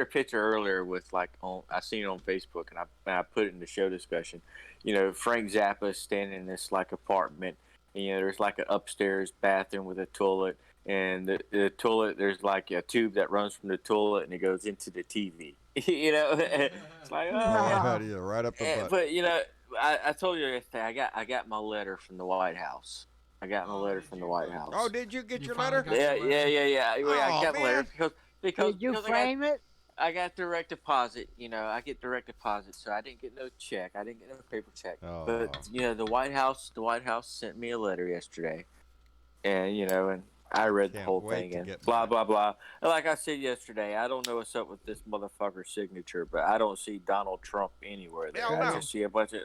a picture earlier with I seen it on Facebook and I put it in the show discussion. Frank Zappa standing in this apartment, and there's an upstairs bathroom with a toilet, and the toilet there's a tube that runs from the toilet and it goes into the TV. It's like, oh yeah. Yeah, right up the butt. But I told you yesterday I got my letter from the White House. I got my letter from the White House. Oh, did you get You your finally letter? got Yeah. your letter? I got my letter man. because Did you because frame it? I got direct deposit. I get direct deposit, so I didn't get no check. I didn't get no paper check. Oh. But the White House sent me a letter yesterday, and and I read the Can't whole wait thing to and get blah mine. blah blah. And like I said yesterday, I don't know what's up with this motherfucker's signature, but I don't see Donald Trump anywhere there. Hell I no. just see a bunch of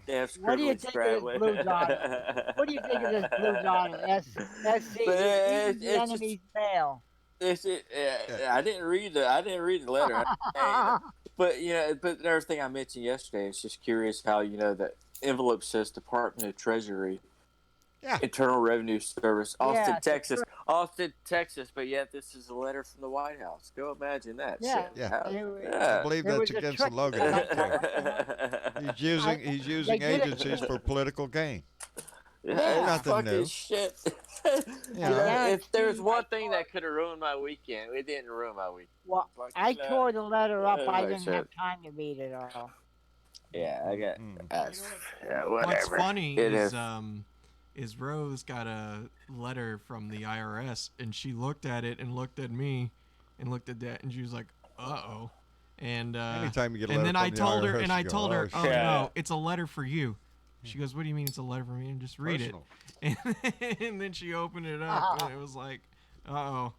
damn What do you scribbly think of this scrabbly. blue dot? What do you think of this blue dot? SC But is it's the just- enemy's mail. I didn't read the letter. But but another thing I mentioned yesterday, it's just curious how the envelope says Department of Treasury, Internal Revenue Service, Austin, Yeah, Texas, Austin, Texas. But yet this is a letter from the White House. Go imagine that. Yeah, shit. Yeah. How- I believe There that's was a against the trick. logo. He's using They did it. agencies for political gain. Yeah, Nothing fucking new. shit. Yeah. If there's one thing that could have ruined my weekend, it didn't ruin my weekend. Well, Like, I tore the letter up. I like didn't that. have time to read it all. Yeah, I got. Yeah, What's whatever. funny It is Rose got a letter from the IRS, and she looked at it and looked at me and looked at that, and she was like, "Uh-oh." And Anytime you get a and letter then I from the told her, IRS, and I you go, told her, "Oh, "Oh shit." no, it's a letter for you." She goes, "What do you mean it's a letter for me?" And just read Personal. it. And then she opened it up, and it was like, "Uh-oh."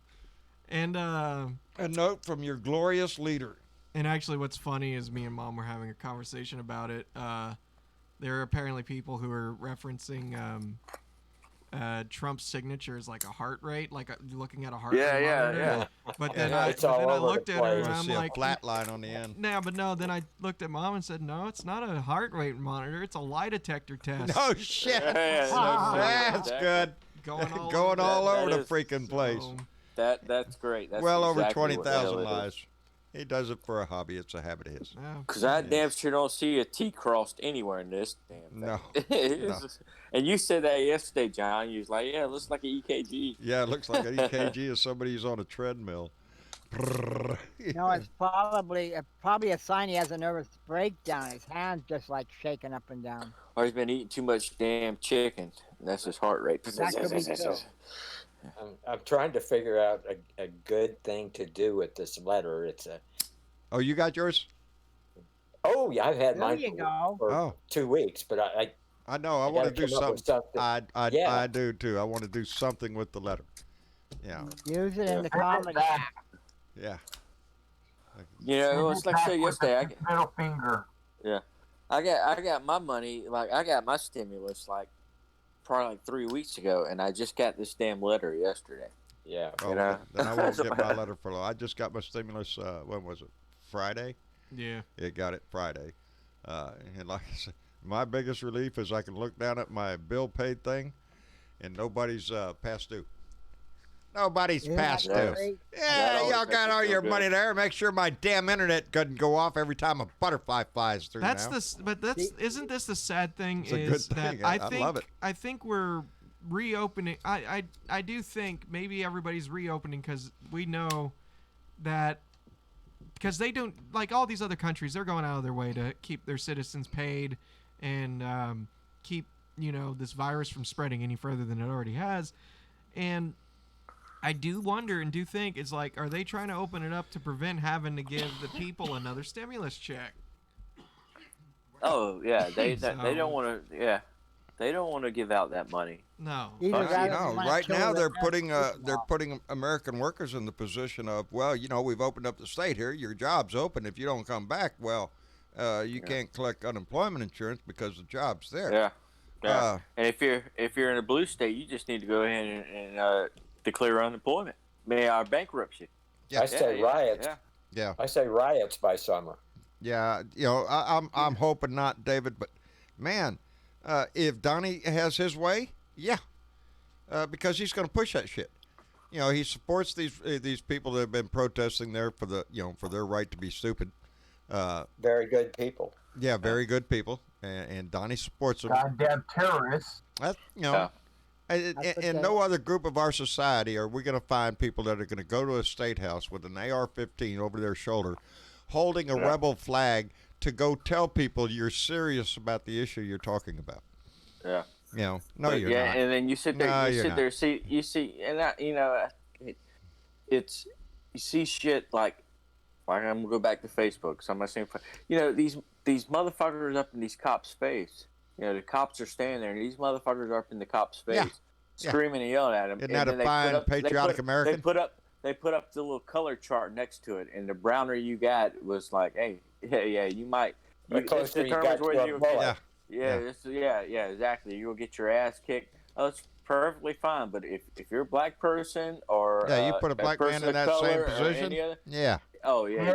And A note from your glorious leader. and actually, what's funny is me and Mom were having a conversation about it. There are apparently people who are referencing Trump's signature as like a heart rate, looking at a heart rate monitor. yeah. But then Yeah, I it's all over the looked at her place. and I I'm see like, a flat line on the end. "No, but no." Then I looked at Mom and said, "No, it's not a heart rate monitor. It's a lie detector test." No shit. Yeah, That's good. Going all over the that is freaking place. So, That's great. That's Well over exactly what the hell 20,000 it is. lives. He does it for a hobby. It's a habit of his. yeah. Cause I damn sure don't see a T crossed anywhere in this damn thing. No, It's no. just- and you said that yesterday, John. You was like, "Yeah, it looks like an EKG." Yeah, it looks like an EKG is somebody who's on a treadmill. No, it's probably a sign he has a nervous breakdown. His hand's just like shaking up and down. Or he's been eating too much damn chicken. That's his heart rate. That could be too. I'm trying to figure out a good thing to do with this letter. It's a Oh, you got yours? yeah, I've had There mine you go. for Oh. 2 weeks, but I I know. I You want to gotta do come up with something. something. Yeah. I do too. I want to do something with the letter. Yeah. Use it in the How about comedy that? act. Yeah. You know, it's like I said yesterday. Middle finger. Yeah, I got my money. Like I got my stimulus like probably like 3 weeks ago, and I just got this damn letter yesterday. Yeah. Oh, You know? then I won't get my letter for long. I just got my stimulus. When was it? Friday. Yeah. It got it Friday. And like I said, my biggest relief is I can look down at my bill paid thing, and nobody's past due. Nobody's Isn't past that due. great? Yeah, That always y'all makes got you all feel your good. money there. Make sure my damn internet doesn't go off every time a butterfly flies through. That's now. isn't this the sad thing? It's a is good that thing. I I think love it. I think we're reopening. I do think maybe everybody's reopening because we know that because they don't like all these other countries. They're going out of their way to keep their citizens paid and keep this virus from spreading any further than it already has. And I do wonder and do think it's like, are they trying to open it up to prevent having to give the people another stimulus check? Oh yeah, they So- don't want to. Yeah, they don't want to give out that money. No. Either that or No, they wanna right kill now the they're putting American workers in the position of, well, we've opened up the state here. Your job's open. If you don't come back, well, you can't collect unemployment insurance because the job's there. Yeah, yeah. Uh, And if you're in a blue state, you just need to go ahead and declare unemployment. May I bankrupt you? Yeah. I say riots. Yeah. Yeah, I say riots by summer. yeah. I'm hoping not, David. But man, if Donnie has his way, yeah, because he's going to push that shit. He supports these people that have been protesting there for for their right to be stupid. Very good people. Yeah, very good people, and Donnie supports them. Goddamn terrorists. That's, Yeah. in no other group of our society are we going to find people that are going to go to a state house with an AR-15 over their shoulder, holding a rebel flag to go tell people you're serious about the issue you're talking about. Yeah. No, But you're yeah, not. and then you sit there, No, you you're sit not. there, see, and it's you see shit like I'm gonna go back to Facebook. So I'm not saying, these motherfuckers up in these cops' face. The cops are standing there, and these motherfuckers are up in the cops' face, Yeah. Yeah. screaming and yelling at them. Isn't that a fine, patriotic American? They put up the little color chart next to it, and the browner you got was like, hey, yeah, you might. The closer you got to a bullet. Yeah. Exactly. You'll get your ass kicked. Oh, it's perfectly fine. But if you're a black person or You put a black man person in of that color same or position. any other- Yeah. oh yeah,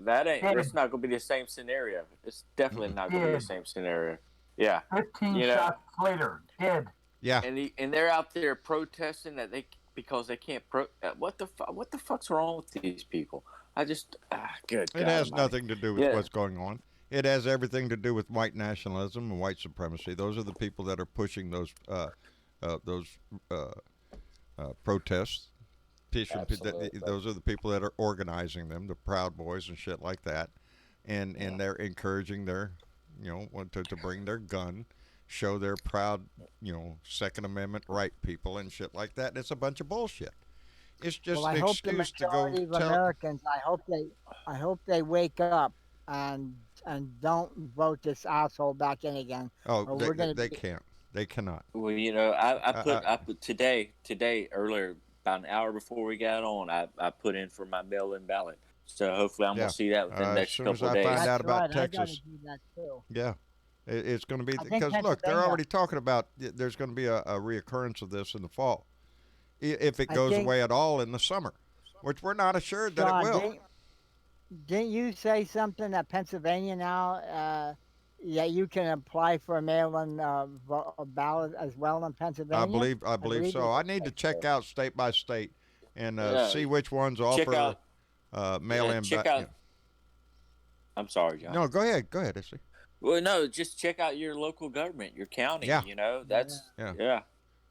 that's not gonna be the same scenario. It's definitely not gonna be the same scenario. Yeah. 15 shots later, dead. Yeah. And they're out there protesting because they can't what the fuck's wrong with these people? I just good. It God has almighty. nothing to do with what's going on. It has everything to do with white nationalism and white supremacy. Those are the people that are pushing those protests. Absolutely. Those are the people that are organizing them, the Proud Boys and shit like that, and they're encouraging their, to bring their gun, show their proud, Second Amendment right people and shit like that. And it's a bunch of bullshit. It's just Well, I an hope the excuse to go majority of tell. Americans. I hope they wake up and don't vote this asshole back in again. Oh, or we're gonna they be- can't. They cannot. Well, I put today earlier about an hour before we got on. I put in for my mail-in ballot. So hopefully I'm Yeah. gonna see that within the As next soon as couple of I days. find out That's about right, I gotta Texas. do that too. Yeah. It's going to be I think because look, they're Pennsylvania- already talking about there's going to be a reoccurrence of this in the fall, if it goes think- away at all in the summer, which we're not assured that Sean, it will. didn't you say something that Pennsylvania now? You can apply for a mail-in ballot as well in Pennsylvania. I believe so. I need to check out state by state and Yeah. see which ones Check offer out- mail-in. check out. I'm sorry, John. No, go ahead. Go ahead, Issy. Well, no, just check out your local government, your county. Yeah. That's Yeah. yeah.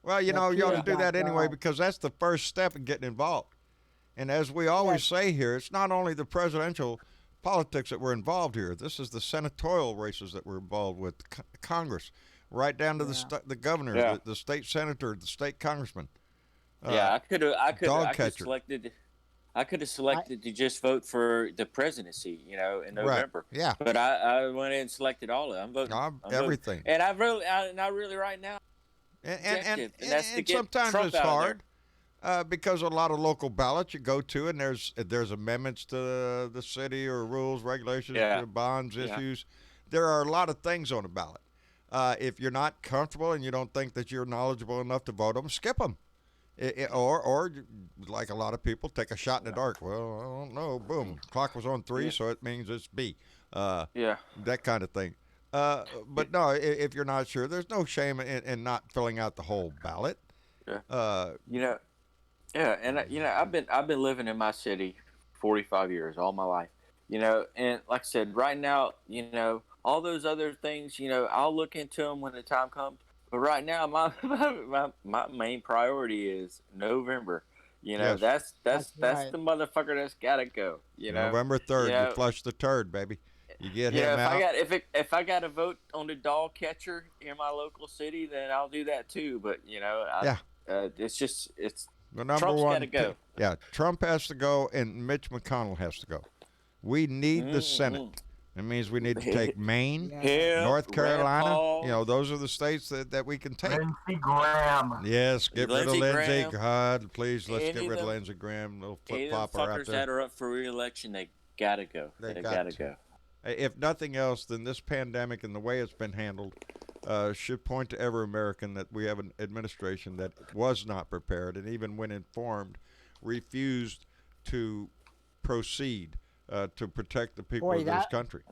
Well, you ought to Yeah. do that anyway Yeah. because that's the first step in getting involved. And as we always say here, it's not only the presidential politics that we're involved here. This is the senatorial races that we're involved with, Congress, right down to the governor, Yeah. the state senator, the state congressman. I could dog have catcher. selected. I could have selected to just vote for the presidency, in Right. November. Yeah. But I went in and selected all of it. I'm voting. I'm voting. Everything. And I really right now. And that's to get sometimes Trump it's out of there. hard because a lot of local ballots you go to, and there's amendments to the city or rules, regulations, bonds, issues. There are a lot of things on the ballot. If you're not comfortable and you don't think that you're knowledgeable enough to vote them, skip them. Or like a lot of people, take a shot in the dark. Well, I don't know. Boom. Clock was on 3, so it means it's B. That kind of thing. But no, if you're not sure, there's no shame in not filling out the whole ballot. And I've been living in my city 45 years, all my life. And like I said, right now, all those other things, I'll look into them when the time comes. But right now, my main priority is November. That's right. the motherfucker that's gotta go. November 3rd, you flush the turd, baby. You get him out. If I got to vote on the dog catcher in my local city, then I'll do that too. But it's the number Trump's one. Gotta go. Trump has to go, and Mitch McConnell has to go. We need the Senate. It means we need to take Maine, North Carolina. Those are the states that we can take. Lindsey Graham. Yes, get rid of Lindsey. Graham. God, please, let's get rid of them- Lindsey Graham. Little Any flip of them flopper out fuckers there. that are up for re-election, they gotta go. They gotta go. If nothing else, then this pandemic and the way it's been handled should point to every American that we have an administration that was not prepared, and even when informed, refused to proceed to protect the people of this country.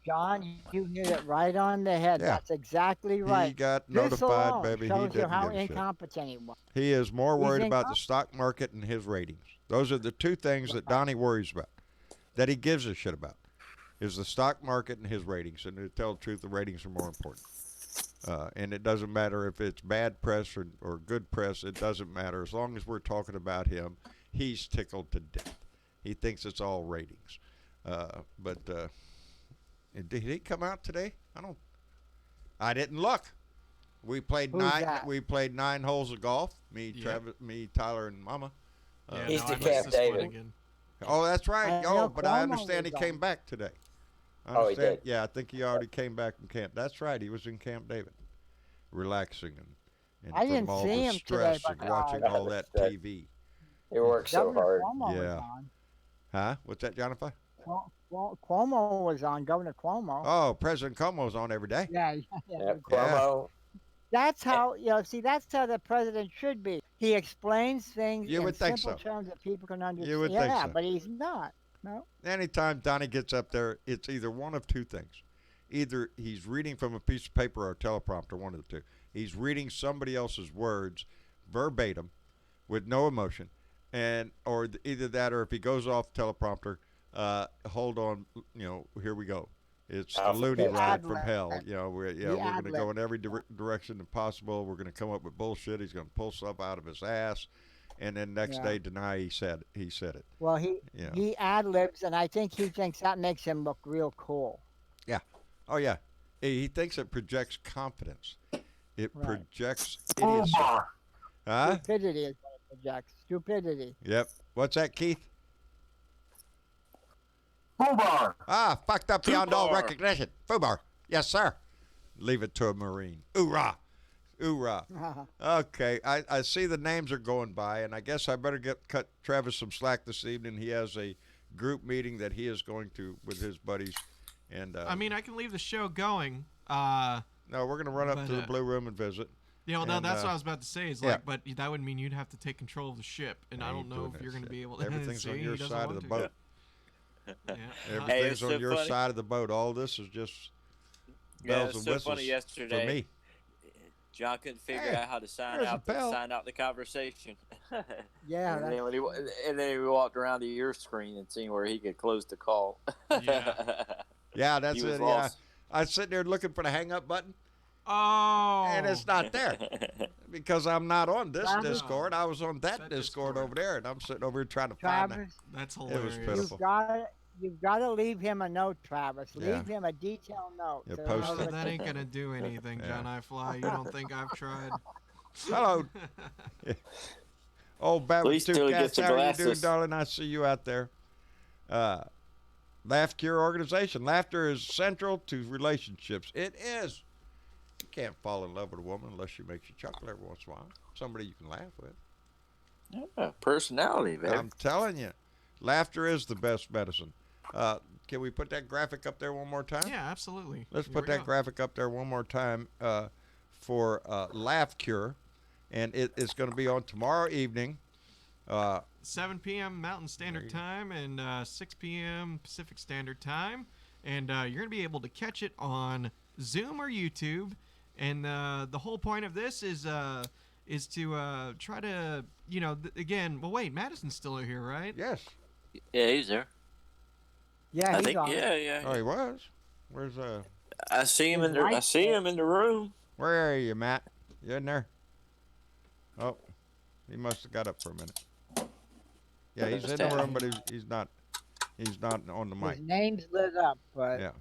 John, you hit it right on the head. Yeah. That's exactly right. He got This notified, alone baby. He shows you didn't how give a shit. incompetent he was. He is more He's worried about the stock market and his ratings. Those are the two things that Donnie worries about, that he gives a shit about, is the stock market and his ratings. And to tell the truth, the ratings are more important. And it doesn't matter if it's bad press or good press. It doesn't matter. As long as we're talking about him, he's tickled to death. He thinks it's all ratings. Did he come out today? I didn't look. We played Who's that? We played 9 holes of golf. Me, Travis, Tyler, and Mama. He's I the missed Camp this one David. again. Oh, that's right. I know But I Cuomo understand he was came on. back today. He did. Yeah, I think he already came back from camp. That's right. He was in Camp David, relaxing and I from didn't all see the him today, stress but, and watching all that TV. He works so Governor hard. Cuomo Yeah. was on. Huh? What's that, Jonathan? Cuomo was on. Governor Cuomo. Oh, President Cuomo's on every day. Yeah. Yeah, Cuomo. That's how that's how the president should be. He explains things You in would think simple so. terms that people can understand. You would think so. But he's not. No. Anytime Donnie gets up there, it's either one of two things. Either he's reading from a piece of paper or a teleprompter, one of the two. He's reading somebody else's words verbatim with no emotion, or either that, or if he goes off teleprompter, hold on, here we go. It's the loony ride from hell. We're going to go in every direction possible. We're going to come up with bullshit. He's going to pull stuff out of his ass, and then next day deny he said it. Well, he ad libs, and I think he thinks that makes him look real cool. Yeah. Oh yeah. He thinks it projects confidence. It projects idiocy. Huh? Stupidity is what it projects. Stupidity. Yep. What's that, Keith? Fubar. Fucked up beyond all Fubar. recognition. Fubar. Yes, sir. Leave it to a Marine. Hoorah. Hoorah. Okay. I see the names are going by, and I guess I better cut Travis some slack this evening. He has a group meeting that he is going to with his buddies. And I can leave the show going. No, we're going to run up to the Blue Room and visit. That's what I was about to say. But that would mean you'd have to take control of the ship, and I don't know if you're going to be able to. Everything's on your side of the boat. Yeah. Everything's on your side of the boat. All this is just bells and whistles funny yesterday. for me. John couldn't figure out how to sign out the conversation. Yeah. and then he walked around to your screen and seen where he could close the call. Yeah, that's He was it. lost. Yeah, I was sitting there looking for the hang up button. Oh. And it's not there because I'm not on this Travis? Discord. I was on that Discord over there, and I'm sitting over here trying to find it. Travis, That's It was hilarious. pitiful. you've got to leave him a note, Travis. Yeah. Leave him a detailed note. Yeah, so post he knows it. what That to ain't do. gonna do anything, John I Fly. You don't think I've tried? Hello. Oh, At least Two till he Cats, gets the how are you doing, glasses. darling? I see you out there. Laugh Cure organization. Laughter is central to relationships. It is. You can't fall in love with a woman unless she makes you chuckle every once in a while. Somebody you can laugh with. Yeah, personality, man. I'm telling you, laughter is the best medicine. Can we put that graphic up there one more time? Yeah, absolutely. Let's Here put we that go. graphic up there one more time for Laugh Cure. And it's going to be on tomorrow evening. 7 p.m. Mountain Standard Time and 6 p.m. Pacific Standard Time. And you're going to be able to catch it on Zoom or YouTube. And the whole point of this is to try to, again, well, wait, Madison's still here, right? Yes. Yeah, he's there. Yeah, I he's think. on. Yeah. Oh, he was. Where's I see him His in the. I wife see him in the room. Where are you, Matt? You in there? Oh, he must have got up for a minute. Yeah, he's in the room, but he's not on the mic. His name's lit up, but Yeah.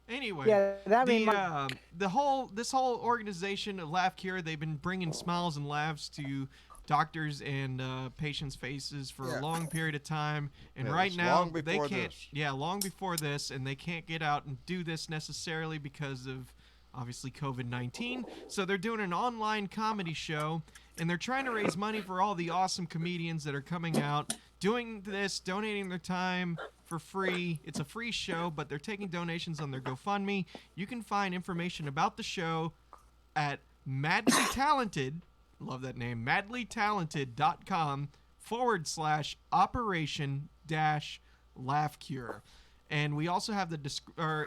Anyway, yeah, that reminds. this whole organization, Laugh Cure, they've been bringing smiles and laughs to doctors and patients' faces for a long period of time, and Yeah, right it's now long they before can't. this. Yeah, long before this, and they can't get out and do this necessarily because of obviously COVID-19. So they're doing an online comedy show, and they're trying to raise money for all the awesome comedians that are coming out, doing this, donating their time for free. It's a free show, but they're taking donations on their GoFundMe. You can find information about the show at Madly Talented, love that name, madlytalented.com/operation-laugh cure. And we also have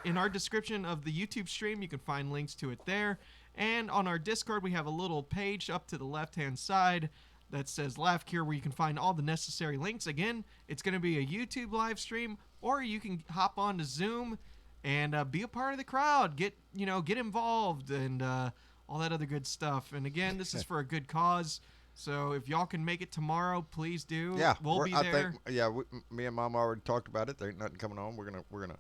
in our description of the YouTube stream, you can find links to it there. And on our Discord, we have a little page up to the left-hand side that says Laugh Cure, where you can find all the necessary links. Again, it's going to be a YouTube live stream, or you can hop on to Zoom and be a part of the crowd. Get involved and all that other good stuff. And again, this is for a good cause. So if y'all can make it tomorrow, please do. Yeah, we'll be there. Me and Mom already talked about it. There ain't nothing coming on. We're gonna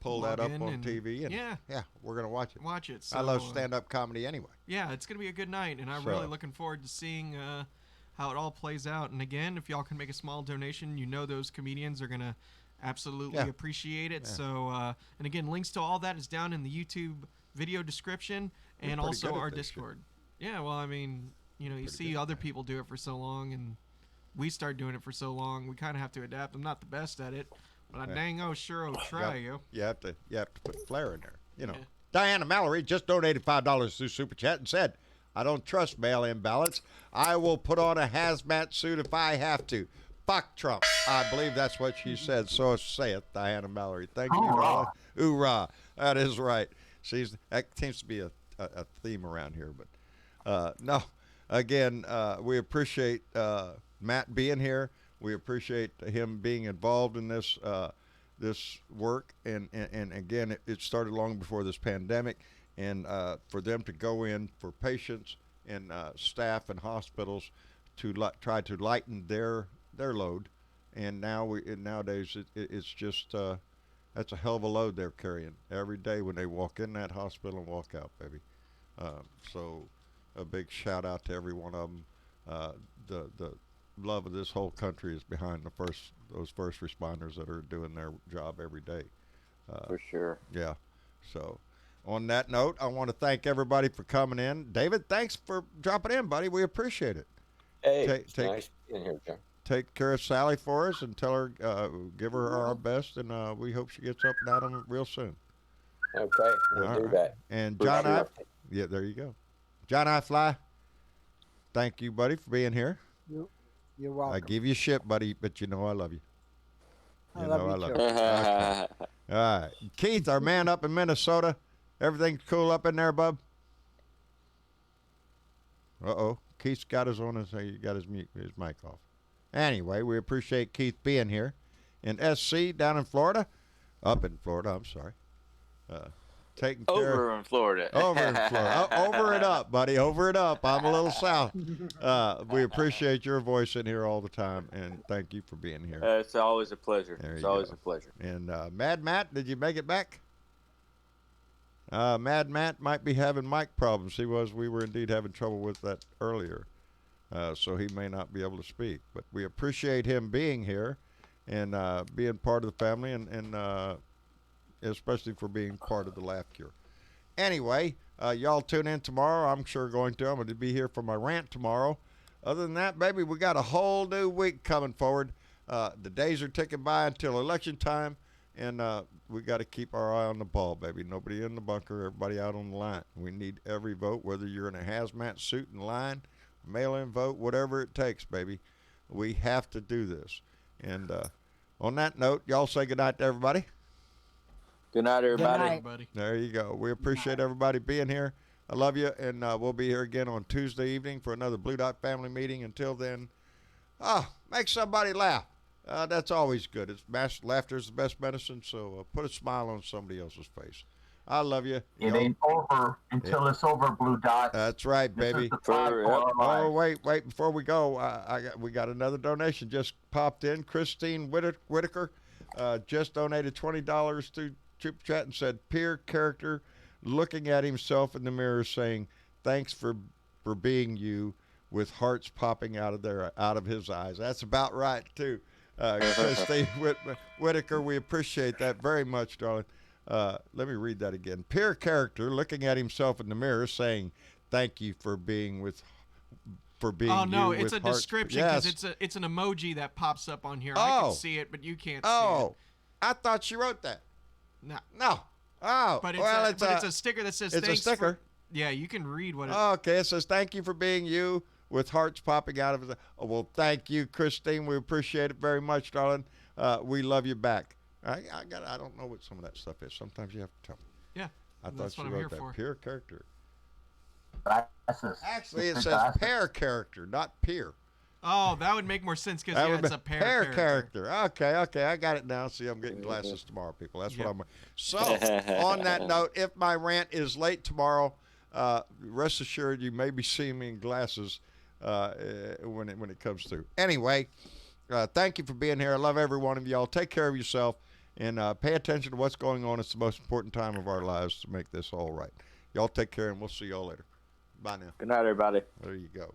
pull Log that up in on and- TV. And yeah. we're gonna watch it. Watch it. I love So, stand-up comedy anyway. Yeah, it's going to be a good night, and I'm really looking forward to seeing how it all plays out. And again, if y'all can make a small donation, those comedians are going to absolutely appreciate it. Yeah. So, and again, links to all that is down in the YouTube video description and pretty also good at our this Discord. Yeah, well, I mean, you see other people do it for so long, and we start doing it for so long, we kind of have to adapt. I'm not the best at it, but I dang sure will try, yo. You have to put flair in there. Yeah. Diana Mallory just donated $5 through Super Chat and said, "I don't trust mail-in ballots. I will put on a hazmat suit if I have to. Fuck Trump." I believe that's what she said. So saith Diana Mallory. Thank you, darling. Hoorah. That is right. That seems to be a theme around here. But no, again, we appreciate Matt being here. We appreciate him being involved in this work. And again, it started long before this pandemic. And for them to go in for patients and staff and hospitals to try to lighten their load, and nowadays it's just that's a hell of a load they're carrying every day when they walk in that hospital and walk out, baby. So a big shout out to every one of them. The love of this whole country is behind those first responders that are doing their job every day. For sure. Yeah. So on that note, I want to thank everybody for coming in. David, thanks for dropping in, buddy. We appreciate it. Hey, it's nice being here, John. Take care of Sally for us and tell her, give her our best, and we hope she gets up and out of them real soon. Okay, we'll do that. And John yeah, there you go. John I Fly, thank you, buddy, for being here. You're welcome. I give you shit, buddy, but you know I love you. I love you too. Okay. All right. Keith, our man up in Minnesota, everything's cool up in there, bub? Uh-oh. Keith's got his mic off. Anyway, we appreciate Keith being here. And SC down in Florida, up in Florida, I'm sorry. Taking care Over in Florida. Over in Florida. Over it up, buddy. Over it up. I'm a little south. We appreciate your voice in here all the time, and thank you for being here. It's always a pleasure. It's always a pleasure. And Mad Matt, did you make it back? Mad Matt might be having mic problems. We were indeed having trouble with that earlier. so he may not be able to speak. But we appreciate him being here and being part of the family, and especially for being part of the Laugh Cure. Anyway, y'all tune in tomorrow. I'm sure going to. I'm going to be here for my rant tomorrow. Other than that, baby, we got a whole new week coming forward. The days are ticking by until election time, and we got to keep our eye on the ball, baby. Nobody in the bunker, everybody out on the line. We need every vote, whether you're in a hazmat suit in line, mail-in vote, whatever it takes, baby. We have to do this. And on that note, y'all say goodnight to everybody. Good night, everybody. night. Everybody. There you go. We appreciate everybody being here. I love you, and we'll be here again on Tuesday evening for another Blue Dot family meeting. Until then, make somebody laugh. That's always good. Laughter is the best medicine, so put a smile on somebody else's face. I love you. It ain't over until it's over, Blue Dot. That's right, This baby. is the fight for our Oh, lives. wait! Before we go, we got another donation just popped in. Christine Whitaker just donated $20 to Chip Chat and said, "Peer character, looking at himself in the mirror, saying thanks for being you, with hearts popping out of his eyes." That's about right too. Christine Whitaker, we appreciate that very much, darling. Let me read that again. Peer character, looking at himself in the mirror, saying thank you for being Oh no, you it's with a hearts. description Yes. because it's an emoji that pops up on here. I Oh. can see it, but you can't see Oh, it. I thought she wrote that. No. No. Oh, But it's, well, it's a sticker that says it's a thanks sticker. Yeah, you can read what it Okay, it says thank you for being you, with hearts popping out of his. Oh, well, thank you, Christine. We appreciate it very much, darling. We love you back. I don't know what some of that stuff is. Sometimes you have to tell me. Yeah. I thought That's she what I'm here wrote that. for. Pure character. Glasses. Actually, it It's says glasses. pair character, not peer. Oh, that would make more sense because That yeah, would it's be a pair character. Okay, I got it now. See, I'm getting glasses tomorrow, people. That's what I'm. So, on that note, if my rant is late tomorrow, rest assured you may be seeing me in glasses when it comes through. Anyway, thank you for being here. I love every one of y'all. Take care of yourself and pay attention to what's going on. It's the most important time of our lives to make this all right. Y'all take care, and we'll see y'all later. Bye now. Good night, everybody. There you go.